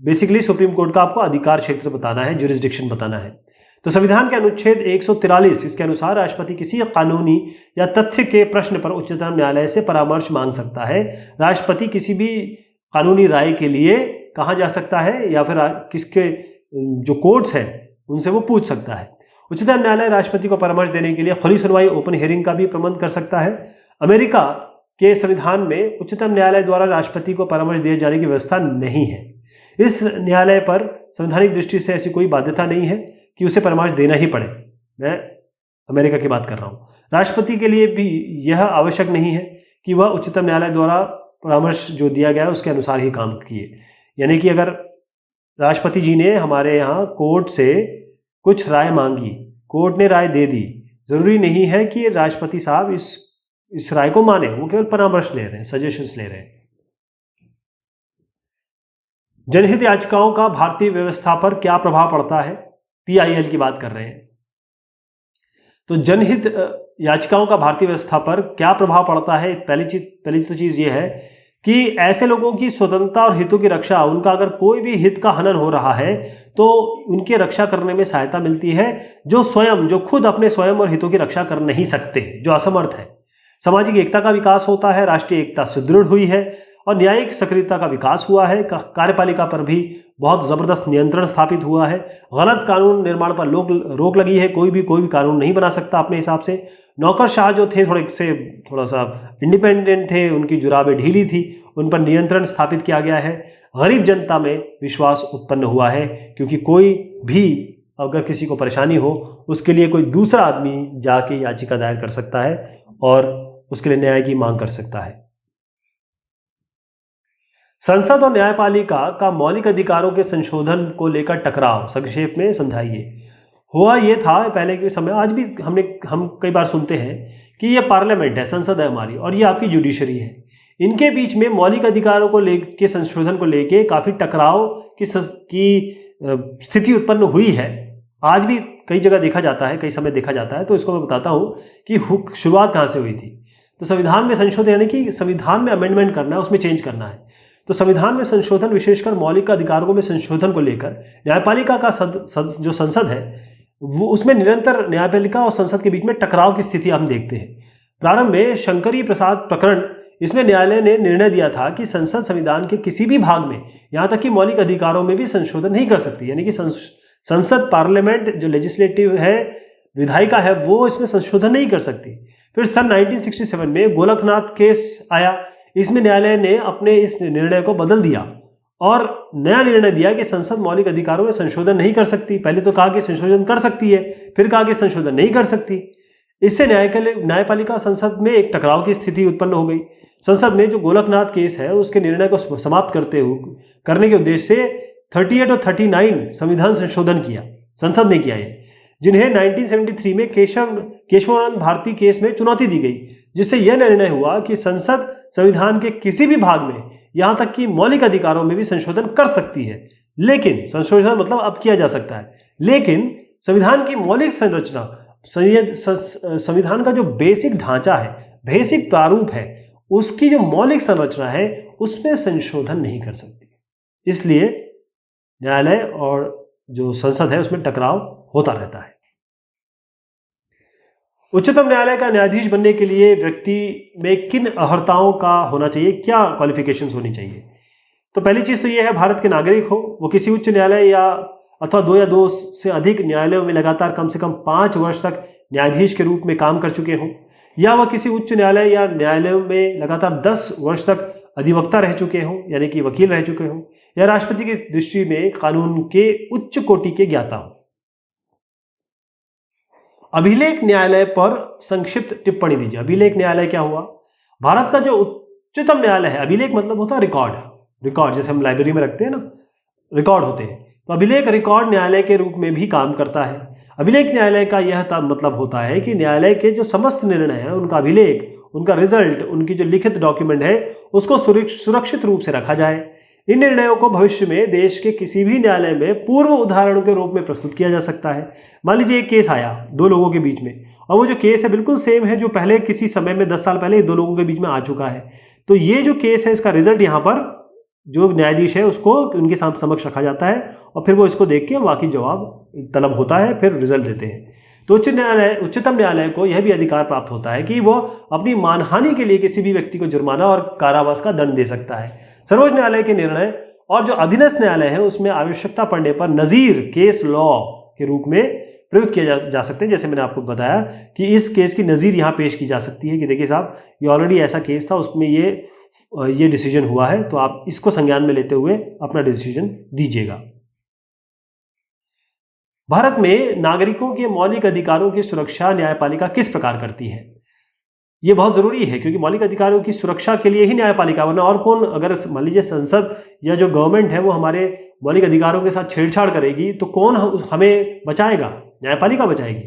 बेसिकली सुप्रीम कोर्ट का आपको अधिकार क्षेत्र बताना है, जुरिस्डिक्शन बताना है। तो संविधान के अनुच्छेद 143 इसके अनुसार राष्ट्रपति किसी कानूनी या तथ्य के प्रश्न पर उच्चतम न्यायालय से परामर्श मांग सकता है। राष्ट्रपति किसी भी कानूनी राय के लिए कहाँ जा सकता है या फिर किसके जो कोर्ट्स हैं उनसे वो पूछ सकता है। उच्चतम न्यायालय राष्ट्रपति को परामर्श देने के लिए खुली सुनवाई, ओपन हियरिंग का भी प्रबंध कर सकता है। अमेरिका के संविधान में उच्चतम न्यायालय द्वारा राष्ट्रपति को परामर्श दिए जाने की व्यवस्था नहीं है। इस न्यायालय पर संवैधानिक दृष्टि से ऐसी कोई बाध्यता नहीं है कि उसे परामर्श देना ही पड़े। मैं अमेरिका की बात कर रहा हूँ। राष्ट्रपति के लिए भी यह आवश्यक नहीं है कि वह उच्चतम न्यायालय द्वारा परामर्श जो दिया गया है उसके अनुसार ही काम किए। यानी कि अगर राष्ट्रपति जी ने हमारे यहाँ कोर्ट से कुछ राय मांगी, कोर्ट ने राय दे दी, जरूरी नहीं है कि राष्ट्रपति साहब इस राय को माने, वो केवल परामर्श ले रहे हैं, सजेशंस ले रहे हैं। जनहित याचिकाओं का भारतीय व्यवस्था पर क्या प्रभाव पड़ता है? PIL की बात कर रहे हैं। तो जनहित याचिकाओं का भारतीय व्यवस्था पर क्या प्रभाव पड़ता है? पहली तो चीज ये है कि ऐसे लोगों की स्वतंत्रता और हितों की रक्षा, उनका अगर कोई भी हित का हनन हो रहा है तो उनकी रक्षा करने में सहायता मिलती है, जो खुद अपने स्वयं और हितों की रक्षा कर नहीं सकते, जो असमर्थ है। सामाजिक एकता का विकास होता है, राष्ट्रीय एकता सुदृढ़ हुई है और न्यायिक सक्रियता का विकास हुआ है। कार्यपालिका पर भी बहुत ज़बरदस्त नियंत्रण स्थापित हुआ है। गलत कानून निर्माण पर रोक लगी है, कोई भी कानून नहीं बना सकता अपने हिसाब से। नौकरशाह जो थे थोड़ा सा इंडिपेंडेंट थे, उनकी जुराबें ढीली थी, उन पर नियंत्रण स्थापित किया गया है। गरीब जनता में विश्वास उत्पन्न हुआ है, क्योंकि कोई भी अगर किसी को परेशानी हो उसके लिए कोई दूसरा आदमी जाके याचिका दायर कर सकता है और उसके लिए न्याय की मांग कर सकता है। संसद और न्यायपालिका का मौलिक अधिकारों के संशोधन को लेकर टकराव संक्षेप में समझाइए। हुआ ये था पहले के समय, आज भी हम कई बार सुनते हैं कि ये पार्लियामेंट है, संसद है हमारी, और ये आपकी जुडिशरी है। इनके बीच में मौलिक अधिकारों को लेके संशोधन को लेके काफ़ी टकराव की स्थिति उत्पन्न हुई है। आज भी कई जगह देखा जाता है, कई समय देखा जाता है। तो इसको मैं बताता हूँ कि शुरुआत कहाँ से हुई थी। तो संविधान में संशोधन यानी कि संविधान में अमेंडमेंट करना है, उसमें चेंज करना है। तो संविधान में संशोधन, विशेषकर मौलिक अधिकारों में संशोधन को लेकर न्यायपालिका का जो संसद है वो, उसमें निरंतर न्यायपालिका और संसद के बीच में टकराव की स्थिति हम देखते हैं। प्रारंभ में शंकरी प्रसाद प्रकरण, इसमें न्यायालय ने निर्णय दिया था कि संसद संविधान के किसी भी भाग में, यहाँ तक कि मौलिक अधिकारों में भी संशोधन नहीं कर सकती। यानी कि संसद, पार्लियामेंट जो लेजिस्लेटिव है, विधायिका है, वो इसमें संशोधन नहीं कर सकती। फिर सन 1967 में गोलकनाथ केस आया। इसमें न्यायालय ने अपने इस निर्णय को बदल दिया और नया निर्णय दिया कि संसद मौलिक अधिकारों में संशोधन नहीं कर सकती। पहले तो कहा कि संशोधन कर सकती है, फिर कहा कि संशोधन नहीं कर सकती। इससे न्यायपालिका संसद में एक टकराव की स्थिति उत्पन्न हो गई। संसद में जो गोलकनाथ केस है उसके निर्णय को समाप्त करने के उद्देश्य से 38 और 39 संविधान संशोधन किया, संसद ने किया है, जिन्हें 1973 में केशवानंद भारती केस में चुनौती दी गई, जिससे यह निर्णय हुआ कि संसद संविधान के किसी भी भाग में, यहां तक कि मौलिक अधिकारों में भी संशोधन कर सकती है। लेकिन संशोधन मतलब अब किया जा सकता है, लेकिन संविधान की मौलिक संरचना, संविधान का जो बेसिक ढांचा है, बेसिक प्रारूप है, उसकी जो मौलिक संरचना है उसमें संशोधन नहीं कर सकती। इसलिए न्यायालय और जो संसद है उसमें टकराव होता रहता है। उच्चतम न्यायालय का न्यायाधीश बनने के लिए व्यक्ति में किन अर्हताओं का होना चाहिए, क्या क्वालिफिकेशंस होनी चाहिए? तो पहली चीज तो यह है, भारत के नागरिक हो, वो किसी उच्च न्यायालय या अथवा 2 या 2 से अधिक न्यायालयों में लगातार कम से कम 5 वर्ष तक न्यायाधीश के रूप में काम कर चुके हों, या वह किसी उच्च न्यायालय या न्यायालयों में लगातार 10 वर्ष तक अधिवक्ता रह चुके हों, यानी कि वकील रह चुके हों, या राष्ट्रपति की दृष्टि में कानून के उच्च कोटि के ज्ञाता हों। अभिलेख न्यायालय पर संक्षिप्त टिप्पणी दीजिए। अभिलेख न्यायालय क्या हुआ? भारत का जो उच्चतम न्यायालय है, अभिलेख मतलब होता है रिकॉर्ड, जैसे हम लाइब्रेरी में रखते हैं ना, रिकॉर्ड होते हैं, तो अभिलेख रिकॉर्ड न्यायालय के रूप में भी काम करता है। अभिलेख न्यायालय का यह मतलब होता है कि न्यायालय के जो समस्त निर्णय हैं, उनका अभिलेख, उनका रिजल्ट, उनकी जो लिखित डॉक्यूमेंट है, उसको सुरक्षित रूप से रखा जाए। इन निर्णयों को भविष्य में देश के किसी भी न्यायालय में पूर्व उदाहरणों के रूप में प्रस्तुत किया जा सकता है। मान लीजिए एक केस आया 2 लोगों के बीच में, और वो जो केस है बिल्कुल सेम है जो पहले किसी समय में 10 साल पहले 2 लोगों के बीच में आ चुका है। तो ये जो केस है, इसका रिजल्ट यहाँ पर जो न्यायाधीश है उसको उनके समक्ष रखा जाता है, और फिर वो इसको देख के बाकी जवाब तलब होता है, फिर रिजल्ट देते हैं। तो उच्चतम न्यायालय को यह भी अधिकार प्राप्त होता है कि वो अपनी मानहानि के लिए किसी भी व्यक्ति को जुर्माना और कारावास का दंड दे सकता है। सर्वोच्च न्यायालय के निर्णय और जो अधीनस्थ न्यायालय है उसमें आवश्यकता पड़ने पर नजीर केस लॉ के रूप में प्रयुक्त किया जा सकते हैं। जैसे मैंने आपको बताया कि इस केस की नजीर यहाँ पेश की जा सकती है कि देखिए साहब, ये ऑलरेडी ऐसा केस था, उसमें ये डिसीजन हुआ है, तो आप इसको संज्ञान में लेते हुए अपना डिसीजन दीजिएगा। भारत में नागरिकों के मौलिक अधिकारों की सुरक्षा न्यायपालिका किस प्रकार करती है? ये बहुत जरूरी है, क्योंकि मौलिक अधिकारों की सुरक्षा के लिए ही न्यायपालिका, वरना और कौन? अगर मान लीजिए संसद या जो गवर्नमेंट है वो हमारे मौलिक अधिकारों के साथ छेड़छाड़ करेगी तो कौन हमें बचाएगा? न्यायपालिका बचाएगी।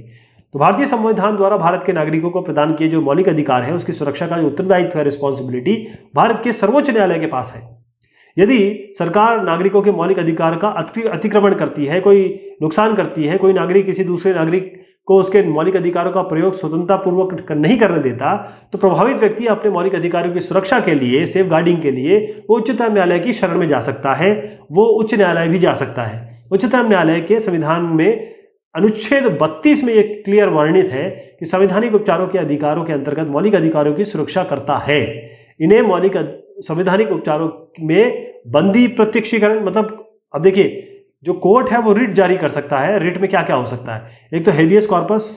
तो भारतीय संविधान द्वारा भारत के नागरिकों को प्रदान किए जो मौलिक अधिकार है उसकी सुरक्षा का जो उत्तरदायित्व है, रिस्पॉन्सिबिलिटी, भारत के सर्वोच्च न्यायालय के पास है। यदि सरकार नागरिकों के मौलिक अधिकार का अतिक्रमण करती है, कोई नुकसान करती है, कोई नागरिक किसी दूसरे नागरिक को उसके मौलिक अधिकारों का प्रयोग स्वतंत्रता पूर्वक नहीं करने देता, तो प्रभावित व्यक्ति अपने मौलिक अधिकारों की सुरक्षा के लिए, सेफ गार्डिंग के लिए वो उच्चतम न्यायालय की शरण में जा सकता है, वो उच्च न्यायालय भी जा सकता है। उच्चतम न्यायालय के संविधान में अनुच्छेद 32 में एक क्लियर वर्णित है कि संवैधानिक उपचारों के अधिकारों के अंतर्गत मौलिक अधिकारों की सुरक्षा करता है। इन्हें संवैधानिक उपचारों में बंदी प्रत्यक्षीकरण, मतलब अब देखिए जो कोर्ट है वो रिट जारी कर सकता है। रिट में क्या क्या हो सकता है, एक तो हेबियस कॉर्पस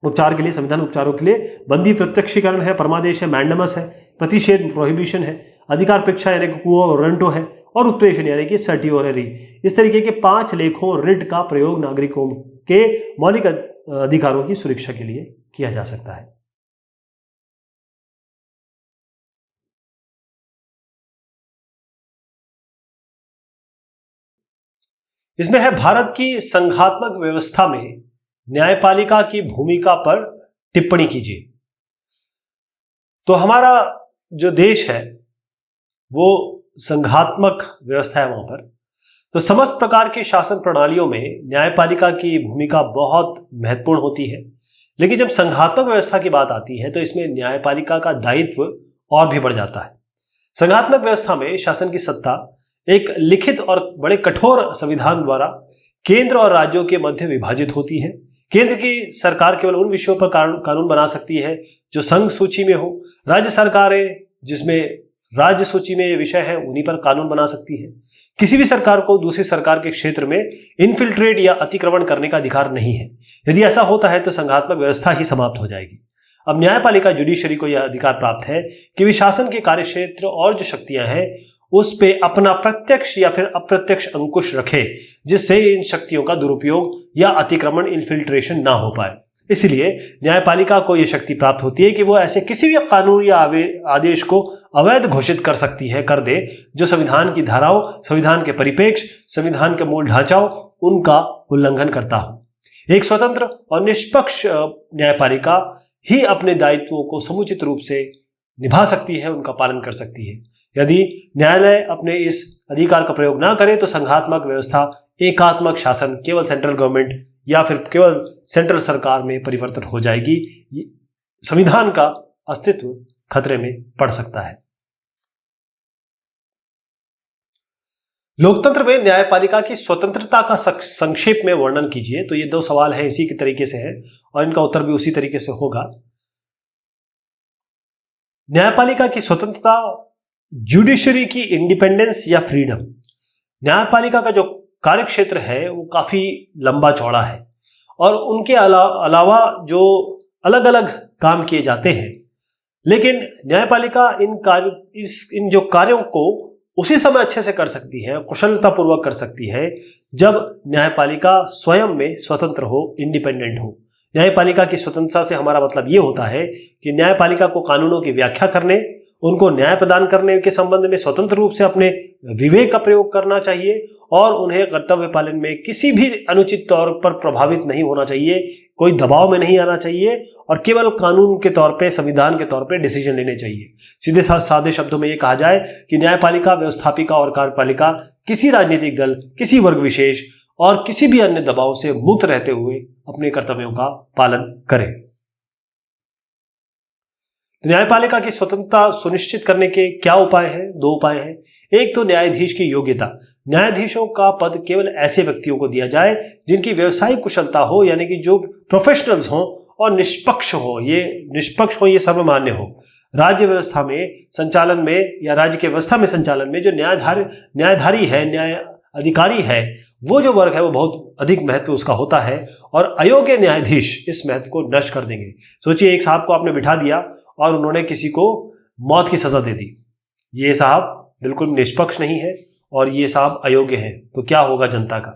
उपचार के लिए, संविधान उपचारों के लिए, बंदी प्रत्यक्षीकरण है, परमादेश है, मैंडमस है, प्रतिषेध प्रोहिबिशन है, अधिकार परीक्षा यानी कि क्वो वारंटो है, और उत्प्रेषण यानी कि सर्टियोररी। इस तरीके के 5 लेखों रिट का प्रयोग नागरिकों के मौलिक अधिकारों की सुरक्षा के लिए किया जा सकता है। इसमें है भारत की संघात्मक व्यवस्था में न्यायपालिका की भूमिका पर टिप्पणी कीजिए। तो हमारा जो देश है वो संघात्मक व्यवस्था है वहां पर, तो समस्त प्रकार की शासन प्रणालियों में न्यायपालिका की भूमिका बहुत महत्वपूर्ण होती है। लेकिन जब संघात्मक व्यवस्था की बात आती है तो इसमें न्यायपालिका का दायित्व और भी बढ़ जाता है। संघात्मक व्यवस्था में शासन की सत्ता एक लिखित और बड़े कठोर संविधान द्वारा केंद्र और राज्यों के मध्य विभाजित होती है। केंद्र की सरकार केवल उन विषयों पर कानून बना सकती है जो संघ सूची में हो। राज्य सरकारें जिसमें राज्य सूची में विषय है उन्हीं पर कानून बना सकती है। किसी भी सरकार को दूसरी सरकार के क्षेत्र में इन्फिल्ट्रेट या अतिक्रमण करने का अधिकार नहीं है। यदि ऐसा होता है तो संघात्मक व्यवस्था ही समाप्त हो जाएगी। अब न्यायपालिका जुडिशरी को यह अधिकार प्राप्त है कि वे शासन के कार्यक्षेत्र और जो शक्तियां हैं उस पे अपना प्रत्यक्ष या फिर अप्रत्यक्ष अंकुश रखे, जिससे इन शक्तियों का दुरुपयोग या अतिक्रमण इन्फिल्ट्रेशन ना हो पाए। इसलिए न्यायपालिका को यह शक्ति प्राप्त होती है कि वो ऐसे किसी भी कानून या आदेश को अवैध घोषित कर सकती है, कर दे, जो संविधान की धाराओं, संविधान के परिप्रेक्ष्य, संविधान के मूल ढांचाओं उनका उल्लंघन करता हो। एक स्वतंत्र और निष्पक्ष न्यायपालिका ही अपने दायित्वों को समुचित रूप से निभा सकती है, उनका पालन कर सकती है। यदि न्यायालय अपने इस अधिकार का प्रयोग ना करे तो संघात्मक व्यवस्था एकात्मक शासन, केवल सेंट्रल गवर्नमेंट या फिर केवल सेंट्रल सरकार में परिवर्तन हो जाएगी। संविधान का अस्तित्व खतरे में पड़ सकता है। लोकतंत्र में न्यायपालिका की स्वतंत्रता का संक्षेप में वर्णन कीजिए। तो ये 2 सवाल हैं, इसी के तरीके से है और इनका उत्तर भी उसी तरीके से होगा। न्यायपालिका की स्वतंत्रता, जुडिशरी की इंडिपेंडेंस या फ्रीडम। न्यायपालिका का जो कार्यक्षेत्र है वो काफी लंबा चौड़ा है और उनके अलावा जो अलग अलग काम किए जाते हैं, लेकिन न्यायपालिका इन जो कार्यों को उसी समय अच्छे से कर सकती है, कुशलतापूर्वक कर सकती है, जब न्यायपालिका स्वयं में स्वतंत्र हो, इंडिपेंडेंट हो। न्यायपालिका की स्वतंत्रता से हमारा मतलब ये होता है कि न्यायपालिका को कानूनों की व्याख्या करने, उनको न्याय प्रदान करने के संबंध में स्वतंत्र रूप से अपने विवेक का प्रयोग करना चाहिए और उन्हें कर्तव्य पालन में किसी भी अनुचित तौर पर प्रभावित नहीं होना चाहिए, कोई दबाव में नहीं आना चाहिए और केवल कानून के तौर पे, संविधान के तौर पे डिसीजन लेने चाहिए। सीधे सादे शब्दों में ये कहा जाए कि न्यायपालिका, व्यवस्थापिका और कार्यपालिका किसी राजनीतिक दल, किसी वर्ग विशेष और किसी भी अन्य दबाव से मुक्त रहते हुए अपने कर्तव्यों का पालन करें। न्यायपालिका की स्वतंत्रता सुनिश्चित करने के क्या उपाय हैं? 2 उपाय हैं। एक तो न्यायाधीश की योग्यता। न्यायाधीशों का पद केवल ऐसे व्यक्तियों को दिया जाए जिनकी व्यवसायिक कुशलता हो, यानी कि जो प्रोफेशनल्स हों और निष्पक्ष हो। ये सर्वमान्य हो। राज्य व्यवस्था में संचालन में या राज्य की व्यवस्था में संचालन में जो न्यायधारी है, न्याय अधिकारी है, वो जो वर्ग है वो बहुत अधिक महत्व उसका होता है और अयोग्य न्यायाधीश इस महत्व को नष्ट कर देंगे। सोचिए, एक साहब को आपने बिठा दिया और उन्होंने किसी को मौत की सजा दे दी। ये साहब बिल्कुल निष्पक्ष नहीं है और ये साहब अयोग्य हैं, तो क्या होगा जनता का?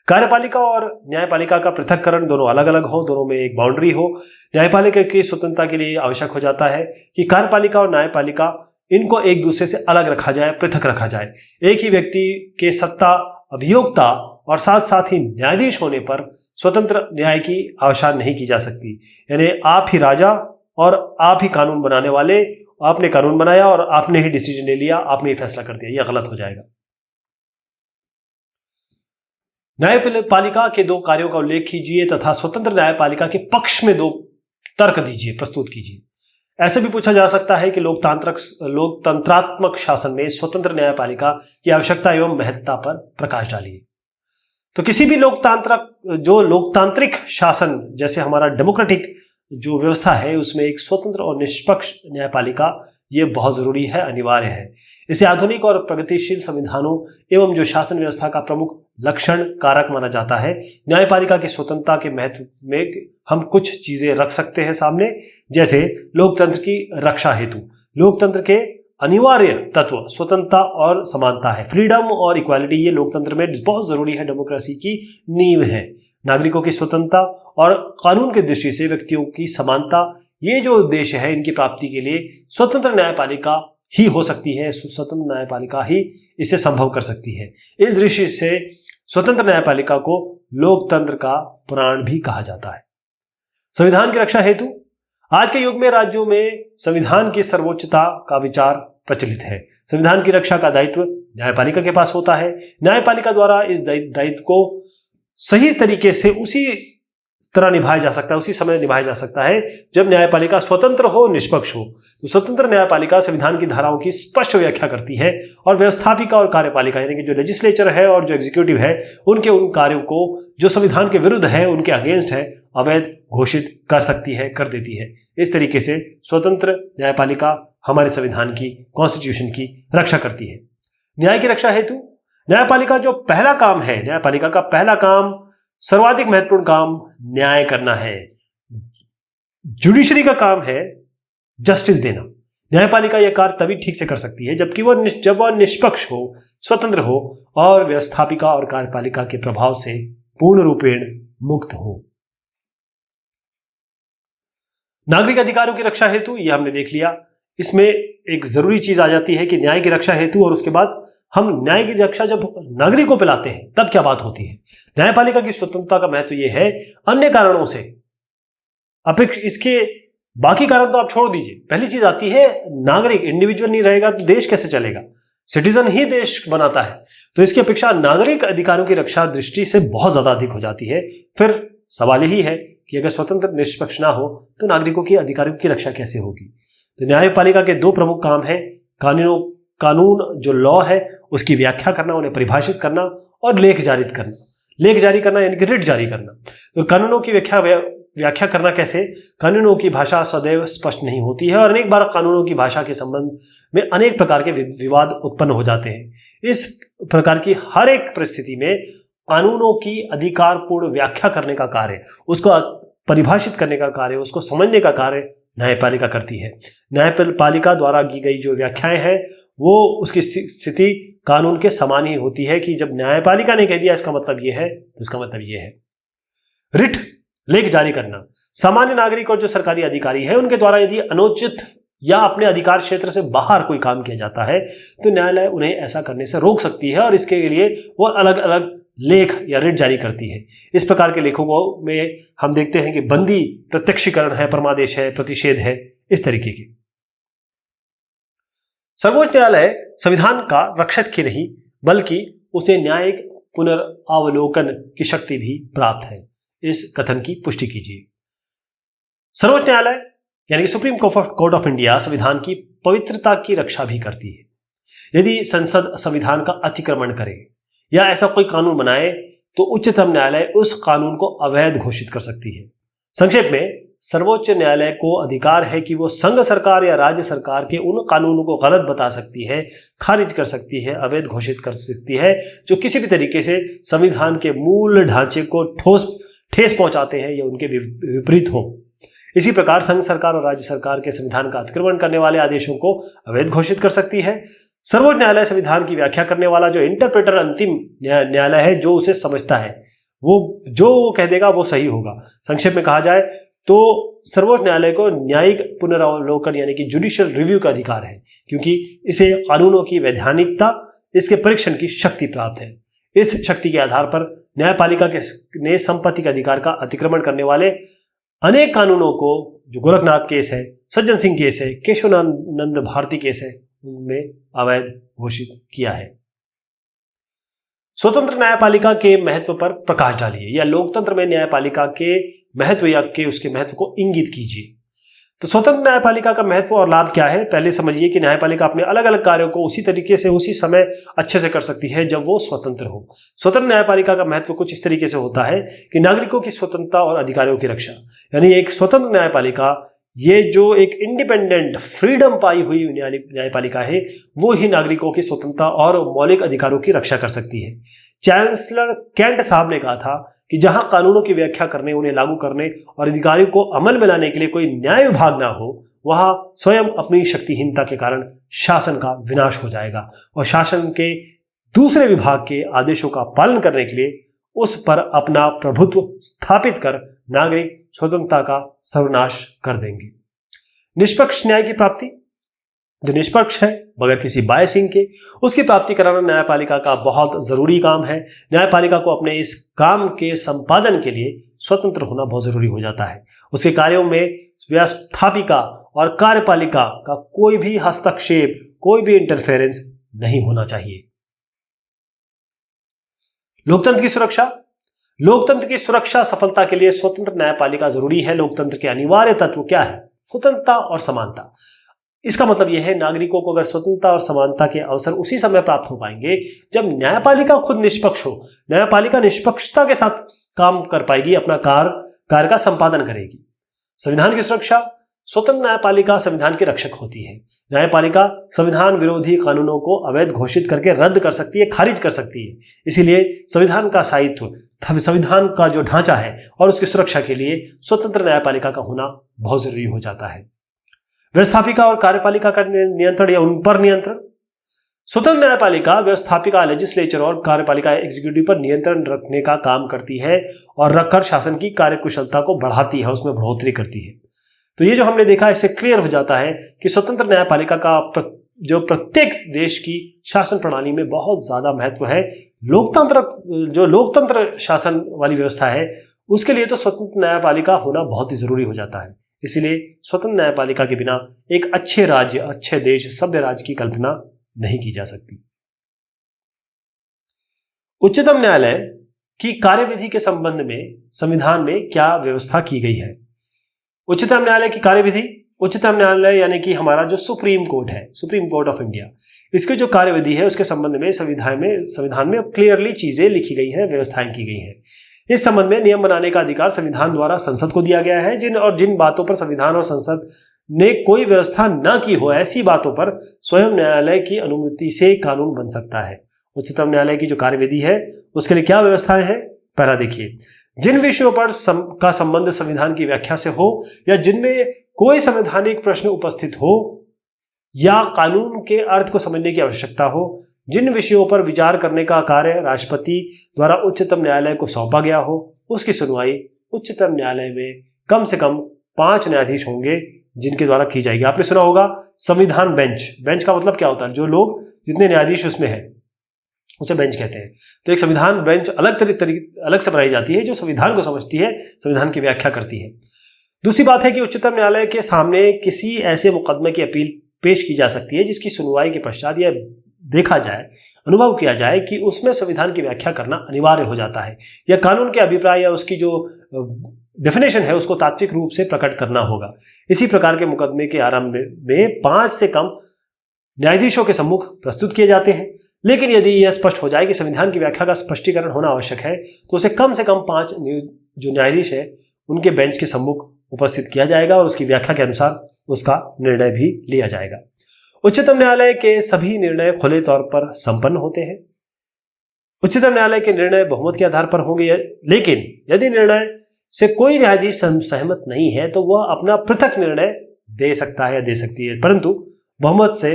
कार्यपालिका और न्यायपालिका का पृथक्करण दोनों अलग अलग हो, दोनों में एक बाउंड्री हो। न्यायपालिका की स्वतंत्रता के लिए आवश्यक हो जाता है कि कार्यपालिका और न्यायपालिका इनको एक दूसरे से अलग रखा जाए, पृथक रखा जाए। एक ही व्यक्ति के सत्ता, अभियोक्ता और साथ साथ ही न्यायाधीश होने पर स्वतंत्र न्याय की आवश्यकता नहीं की जा सकती। यानी आप ही राजा और आप ही कानून बनाने वाले, आपने कानून बनाया और आपने ही डिसीजन ले लिया, आपने ही फैसला कर दिया, यह गलत हो जाएगा। न्यायपालिका के 2 कार्यों का उल्लेख कीजिए तथा स्वतंत्र न्यायपालिका के पक्ष में 2 तर्क दीजिए, प्रस्तुत कीजिए। ऐसे भी पूछा जा सकता है कि लोकतंत्रात्मक शासन में स्वतंत्र न्यायपालिका की आवश्यकता एवं महत्ता पर प्रकाश डालिए। तो किसी भी लोकतांत्रिक शासन, जैसे हमारा डेमोक्रेटिक जो व्यवस्था है, उसमें एक स्वतंत्र और निष्पक्ष न्यायपालिका ये बहुत जरूरी है, अनिवार्य है। इसे आधुनिक और प्रगतिशील संविधानों एवं जो शासन व्यवस्था का प्रमुख लक्षण कारक माना जाता है। न्यायपालिका की स्वतंत्रता के महत्व में हम कुछ चीजें रख सकते हैं सामने, जैसे लोकतंत्र की रक्षा हेतु लोकतंत्र के अनिवार्य तत्व स्वतंत्रता और समानता है। फ्रीडम और इक्वालिटी ये लोकतंत्र में बहुत जरूरी है, डेमोक्रेसी की नींव है। नागरिकों की स्वतंत्रता और कानून की दृष्टि से व्यक्तियों की समानता, ये जो उद्देश्य है इनकी प्राप्ति के लिए स्वतंत्र न्यायपालिका ही हो सकती है, स्वतंत्र न्यायपालिका ही इसे संभव कर सकती है। इस दृष्टि से स्वतंत्र न्यायपालिका को लोकतंत्र का प्राण भी कहा जाता है। संविधान की रक्षा हेतु आज के युग में राज्यों में संविधान की सर्वोच्चता का विचार प्रचलित है। संविधान की रक्षा का दायित्व न्यायपालिका के पास होता है। न्यायपालिका द्वारा इस दायित्व को सही तरीके से उसी तरह निभाया जा सकता है, उसी समय निभाया जा सकता है जब न्यायपालिका स्वतंत्र हो, निष्पक्ष हो। तो स्वतंत्र न्यायपालिका संविधान की धाराओं की स्पष्ट व्याख्या करती है और व्यवस्थापिका और कार्यपालिका यानी कि जो लेजिस्लेचर है और जो एग्जीक्यूटिव है उनके उन कार्यों को जो संविधान के विरुद्ध है, उनके अगेंस्ट है, अवैध घोषित कर सकती है, कर देती है। इस तरीके से स्वतंत्र न्यायपालिका हमारे संविधान की, कॉन्स्टिट्यूशन की रक्षा करती है। न्याय की रक्षा हेतु न्यायपालिका जो पहला काम है, न्यायपालिका का पहला काम, सर्वाधिक महत्वपूर्ण काम न्याय करना है। जुडिशरी का काम है जस्टिस देना। न्यायपालिका यह कार्य तभी ठीक से कर सकती है जब वह निष्पक्ष हो, स्वतंत्र हो और व्यवस्थापिका और कार्यपालिका के प्रभाव से पूर्ण रूपेण मुक्त हो। नागरिक अधिकारों की रक्षा हेतु यह हमने देख लिया। इसमें एक जरूरी चीज आ जाती है कि न्याय की रक्षा हेतु, और उसके बाद हम न्याय की रक्षा जब नागरिकों पे लाते हैं तब क्या बात होती है। न्यायपालिका की स्वतंत्रता का महत्व यह है, अन्य कारणों से अपेक्ष इसके बाकी कारण तो आप छोड़ दीजिए। पहली चीज आती है नागरिक, इंडिविजुअल नहीं रहेगा तो देश कैसे चलेगा, सिटीजन ही देश बनाता है। तो इसकी अपेक्षा नागरिक अधिकारों की रक्षा दृष्टि से बहुत ज्यादा अधिक हो जाती है। फिर सवाल यही है कि अगर स्वतंत्र निष्पक्ष ना हो तो नागरिकों की अधिकारों की रक्षा कैसे होगी। तो न्यायपालिका के दो प्रमुख काम हैं, कानून जो लॉ है उसकी व्याख्या करना, उन्हें परिभाषित करना, और लेख जारी करना। लेख जारी करना यानी कि रिट जारी करना। तो कानूनों की व्याख्या करना कैसे, कानूनों की भाषा सदैव स्पष्ट नहीं होती है और अनेक बार कानूनों की भाषा के संबंध में अनेक प्रकार के विवाद उत्पन्न हो जाते हैं। इस प्रकार की हर एक परिस्थिति में कानूनों की अधिकारपूर्ण व्याख्या करने का कार्य, उसको परिभाषित करने का कार्य, उसको समझने का कार्य न्यायपालिका करती है। न्यायपालिका द्वारा की गई जो व्याख्याएं हैं वो उसकी स्थिति कानून के समान ही होती है कि जब न्यायपालिका ने कह दिया इसका मतलब ये है तो इसका मतलब ये है। रिट, लेख जारी करना, सामान्य नागरिक और जो सरकारी अधिकारी है उनके द्वारा यदि अनुचित या अपने अधिकार क्षेत्र से बाहर कोई काम किया जाता है तो न्यायालय उन्हें ऐसा करने से रोक सकती है और इसके लिए वो अलग अलग लेख या रिट जारी करती है। इस प्रकार के लेखों में हम देखते हैं कि बंदी प्रत्यक्षीकरण है, परमादेश है, प्रतिषेध है, इस तरीके की। सर्वोच्च न्यायालय संविधान का रक्षक ही नहीं बल्कि उसे न्यायिक पुनरावलोकन की शक्ति भी प्राप्त है। इस कथन की पुष्टि कीजिए। सर्वोच्च न्यायालय यानी कि सुप्रीम कोर्ट ऑफ इंडिया संविधान की पवित्रता की रक्षा भी करती है। यदि संसद संविधान का अतिक्रमण करे या ऐसा कोई कानून बनाए तो उच्चतम न्यायालय उस कानून को अवैध घोषित कर सकती है। संक्षेप में, सर्वोच्च न्यायालय को अधिकार है कि वो संघ सरकार या राज्य सरकार के उन कानूनों को गलत बता सकती है, खारिज कर सकती है, अवैध घोषित कर सकती है जो किसी भी तरीके से संविधान के मूल ढांचे को ठेस पहुंचाते हैं या उनके विपरीत हो। इसी प्रकार संघ सरकार और राज्य सरकार के संविधान का अतिक्रमण करने वाले आदेशों को अवैध घोषित कर सकती है। सर्वोच्च न्यायालय संविधान की व्याख्या करने वाला जो इंटरप्रेटर, अंतिम न्यायालय है, जो उसे समझता है, वो जो कह देगा वो सही होगा। संक्षेप में कहा जाए तो सर्वोच्च न्यायालय को न्यायिक पुनरावलोकन यानी कि जुडिशियल रिव्यू का अधिकार है, क्योंकि इसे कानूनों की वैधानिकता, इसके परीक्षण की शक्ति प्राप्त है। इस शक्ति के आधार पर न्यायपालिका ने संपत्ति के अधिकार का अतिक्रमण करने वाले अनेक कानूनों को, जो गोरखनाथ केस है, सज्जन सिंह केस है, केशवानंद भारती केस है, उनमें अवैध घोषित किया है। स्वतंत्र न्यायपालिका के महत्व पर प्रकाश डालिए या लोकतंत्र में न्यायपालिका के महत्व या के उसके महत्व को इंगित कीजिए। तो स्वतंत्र न्यायपालिका का महत्व और लाभ क्या है, पहले समझिए कि न्यायपालिका अपने अलग अलग कार्यों को उसी तरीके से उसी समय अच्छे से कर सकती है जब वो स्वतंत्र हो। स्वतंत्र न्यायपालिका का महत्व कुछ इस तरीके से होता है कि नागरिकों की स्वतंत्रता और अधिकारों की रक्षा, यानी एक स्वतंत्र न्यायपालिका ये जो एक इंडिपेंडेंट फ्रीडम पाई हुई न्यायपालिका है वो ही नागरिकों की स्वतंत्रता और मौलिक अधिकारों की रक्षा कर सकती है। चांसलर केंट साहब ने कहा था कि जहां कानूनों की व्याख्या करने, उन्हें लागू करने और अधिकारियों को अमल में लाने के लिए कोई न्याय विभाग ना हो, वहां स्वयं अपनी शक्तिहीनता के कारण शासन का विनाश हो जाएगा और शासन के दूसरे विभाग के आदेशों का पालन करने के लिए उस पर अपना प्रभुत्व स्थापित कर नागरिक स्वतंत्रता का सर्वनाश कर देंगे। निष्पक्ष न्याय की प्राप्ति, जो निष्पक्ष है बगैर किसी बायसिंग के, उसकी प्राप्ति कराना न्यायपालिका का बहुत जरूरी काम है। न्यायपालिका को अपने इस काम के संपादन के लिए स्वतंत्र होना बहुत जरूरी हो जाता है। उसके कार्यों में व्यवस्थापिका और कार्यपालिका का कोई भी हस्तक्षेप, कोई भी इंटरफेरेंस नहीं होना चाहिए। लोकतंत्र की सुरक्षा, लोकतंत्र की सुरक्षा सफलता के लिए स्वतंत्र न्यायपालिका जरूरी है। लोकतंत्र के अनिवार्य तत्व क्या है? स्वतंत्रता और समानता। इसका मतलब यह है नागरिकों को अगर स्वतंत्रता और समानता के अवसर उसी समय प्राप्त हो पाएंगे जब न्यायपालिका खुद निष्पक्ष हो। न्यायपालिका निष्पक्षता के साथ काम कर पाएगी, अपना कार्य का संपादन करेगी। संविधान की सुरक्षा, स्वतंत्र न्यायपालिका संविधान की रक्षक होती है। न्यायपालिका संविधान विरोधी कानूनों को अवैध घोषित करके रद्द कर सकती है, खारिज कर सकती है। इसीलिए संविधान का स्थायित्व, संविधान का जो ढांचा है और उसकी सुरक्षा के लिए स्वतंत्र न्यायपालिका का होना बहुत जरूरी हो जाता है। व्यवस्थापिका और कार्यपालिका का नियंत्रण या उन पर नियंत्रण, स्वतंत्र न्यायपालिका व्यवस्थापिका लेजिस्लेचर और कार्यपालिका एग्जीक्यूटिव पर नियंत्रण रखने का काम करती है और रखकर शासन की कार्यकुशलता को बढ़ाती है, उसमें बढ़ोतरी करती है। तो ये जो हमने देखा, इससे क्लियर हो जाता है कि स्वतंत्र न्यायपालिका का जो प्रत्येक देश की शासन प्रणाली में बहुत ज्यादा महत्व है। लोकतंत्र शासन वाली व्यवस्था है, उसके लिए तो स्वतंत्र न्यायपालिका होना बहुत ही जरूरी हो जाता है। इसीलिए स्वतंत्र न्यायपालिका के बिना एक अच्छे राज्य, अच्छे देश, सभ्य राज्य की कल्पना नहीं की जा सकती। उच्चतम न्यायालय की कार्यविधि के संबंध में संविधान में क्या व्यवस्था की गई है? उच्चतम न्यायालय की कार्यविधि, उच्चतम न्यायालय यानी कि हमारा जो सुप्रीम कोर्ट है, सुप्रीम कोर्ट ऑफ इंडिया, इसकी जो कार्यविधि है उसके संबंध में संविधान में क्लियरली चीजें लिखी गई हैं, व्यवस्थाएं की गई हैं। इस संबंध में नियम बनाने का अधिकार संविधान द्वारा संसद को दिया गया है। जिन बातों पर संविधान और संसद ने कोई व्यवस्था न की हो, ऐसी बातों पर स्वयं न्यायालय की अनुमति से कानून बन सकता है। उच्चतम न्यायालय की जो कार्यविधि है उसके लिए क्या व्यवस्थाएं हैं? पहला देखिए, जिन विषयों पर का संबंध संविधान की व्याख्या से हो या जिनमें कोई संवैधानिक प्रश्न उपस्थित हो या कानून के अर्थ को समझने की आवश्यकता हो, जिन विषयों पर विचार करने का कार्य राष्ट्रपति द्वारा उच्चतम न्यायालय को सौंपा गया हो, उसकी सुनवाई उच्चतम न्यायालय में कम से कम 5 न्यायाधीश होंगे जिनके द्वारा की जाएगी। आपने सुना होगा संविधान बेंच। बेंच का मतलब क्या होता है? जो लोग, जितने न्यायाधीश उसमें है उसे बेंच कहते हैं। तो एक संविधान बेंच अलग से बनाई जाती है जो संविधान को समझती है, संविधान की व्याख्या करती है। दूसरी बात है कि उच्चतम न्यायालय के सामने किसी ऐसे मुकदमे की अपील पेश की जा सकती है जिसकी सुनवाई के पश्चात यह देखा जाए, अनुभव किया जाए कि उसमें संविधान की व्याख्या करना अनिवार्य हो जाता है या कानून के अभिप्राय या उसकी जो डेफिनेशन है उसको तात्विक रूप से प्रकट करना होगा। इसी प्रकार के मुकदमे के आरंभ में 5 से कम न्यायाधीशों के सम्मुख प्रस्तुत किए जाते हैं। लेकिन यदि यह स्पष्ट हो जाए कि संविधान की व्याख्या का स्पष्टीकरण होना आवश्यक है तो उसे कम से कम 5 जो न्यायाधीश है उनके बेंच के सम्मुख उपस्थित किया जाएगा और उसकी व्याख्या के अनुसार उसका निर्णय भी लिया जाएगा। उच्चतम न्यायालय के सभी निर्णय खुले तौर पर संपन्न होते हैं। उच्चतम न्यायालय के निर्णय बहुमत के आधार पर होंगे, लेकिन यदि निर्णय से कोई न्यायाधीश सहमत नहीं है तो वह अपना पृथक निर्णय दे सकता है या दे सकती है, परंतु बहुमत से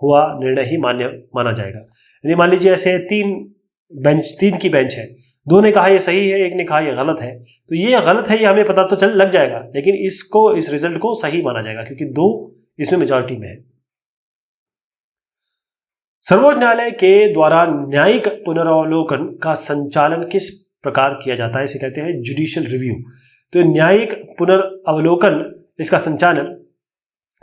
हुआ निर्णय ही मान्य माना जाएगा। यदि मान लीजिए ऐसे 3 की बेंच है, 2 ने कहा ये सही है, 1 ने कहा ये गलत है, तो ये गलत है ये हमें पता तो लग जाएगा, लेकिन इस रिजल्ट को सही माना जाएगा क्योंकि 2 इसमें मेजॉरिटी में है। सर्वोच्च न्यायालय के द्वारा न्यायिक पुनरावलोकन का संचालन किस प्रकार किया जाता है? इसे कहते हैं जुडिशियल रिव्यू। तो न्यायिक पुनरावलोकन, इसका संचालन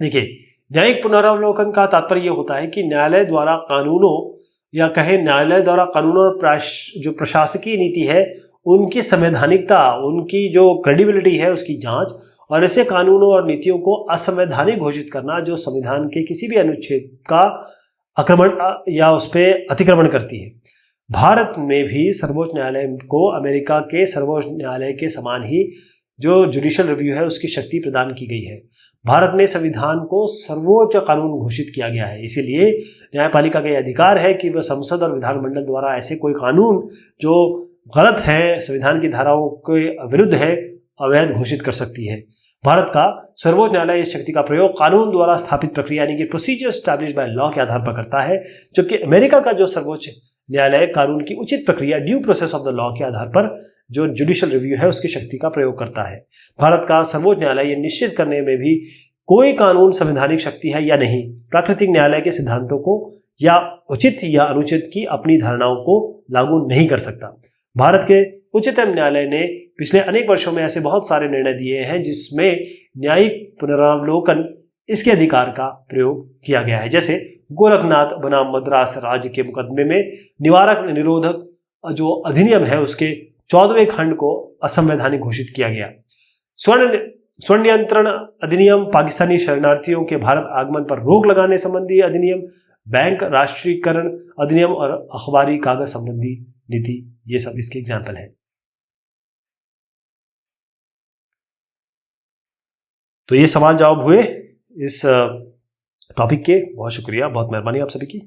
देखिए, न्यायिक पुनरावलोकन का तात्पर्य यह होता है कि न्यायालय द्वारा कानूनों या कहें न्यायालय द्वारा कानूनों और जो प्रशासकीय नीति है उनकी संवैधानिकता, उनकी जो क्रेडिबिलिटी है उसकी जांच और ऐसे कानूनों और नीतियों को असंवैधानिक घोषित करना जो संविधान के किसी भी अनुच्छेद का आक्रमण या उस पर अतिक्रमण करती है। भारत में भी सर्वोच्च न्यायालय को अमेरिका के सर्वोच्च न्यायालय के समान ही जो जुडिशियल रिव्यू है उसकी शक्ति प्रदान की गई है। भारत में संविधान को सर्वोच्च कानून घोषित किया गया है, इसीलिए न्यायपालिका का यह अधिकार है कि वह संसद और विधानमंडल द्वारा ऐसे कोई कानून जो गलत है, संविधान की धाराओं के विरुद्ध है, अवैध घोषित कर सकती है। भारत का सर्वोच्च न्यायालय इस शक्ति का प्रयोग कानून द्वारा स्थापित प्रक्रिया यानी कि प्रोसीजर स्टैब्लिश्ड बाय लॉ के आधार पर करता है, जबकि अमेरिका का जो सर्वोच्च न्यायालय कानून की उचित प्रक्रिया due process of the law के आधार पर जो जुडिशियल रिव्यू है उसकी शक्ति का प्रयोग करता है। भारत का सर्वोच्च न्यायालय यह निश्चित करने में भी कोई कानून संवैधानिक शक्ति है या नहीं, प्राकृतिक न्यायालय के सिद्धांतों को या उचित या अनुचित की अपनी धारणाओं को लागू नहीं कर सकता। भारत के उच्चतम न्यायालय ने पिछले अनेक वर्षों में ऐसे बहुत सारे निर्णय दिए हैं जिसमें न्यायिक पुनरावलोकन इसके अधिकार का प्रयोग किया गया है। जैसे गोरखनाथ बनाम मद्रास राज्य के मुकदमे में निवारक निरोधक जो अधिनियम है उसके 14वें खंड को असंवैधानिक घोषित किया गया। स्वर्ण नियंत्रण अधिनियम, पाकिस्तानी शरणार्थियों के भारत आगमन पर रोक लगाने संबंधी अधिनियम, बैंक राष्ट्रीयकरण अधिनियम और अखबारी कागज संबंधी नीति, ये सब इसके एग्जाम्पल है। तो ये सवाल जवाब हुए इस टॉपिक के। बहुत शुक्रिया, बहुत मेहरबानी आप सभी की।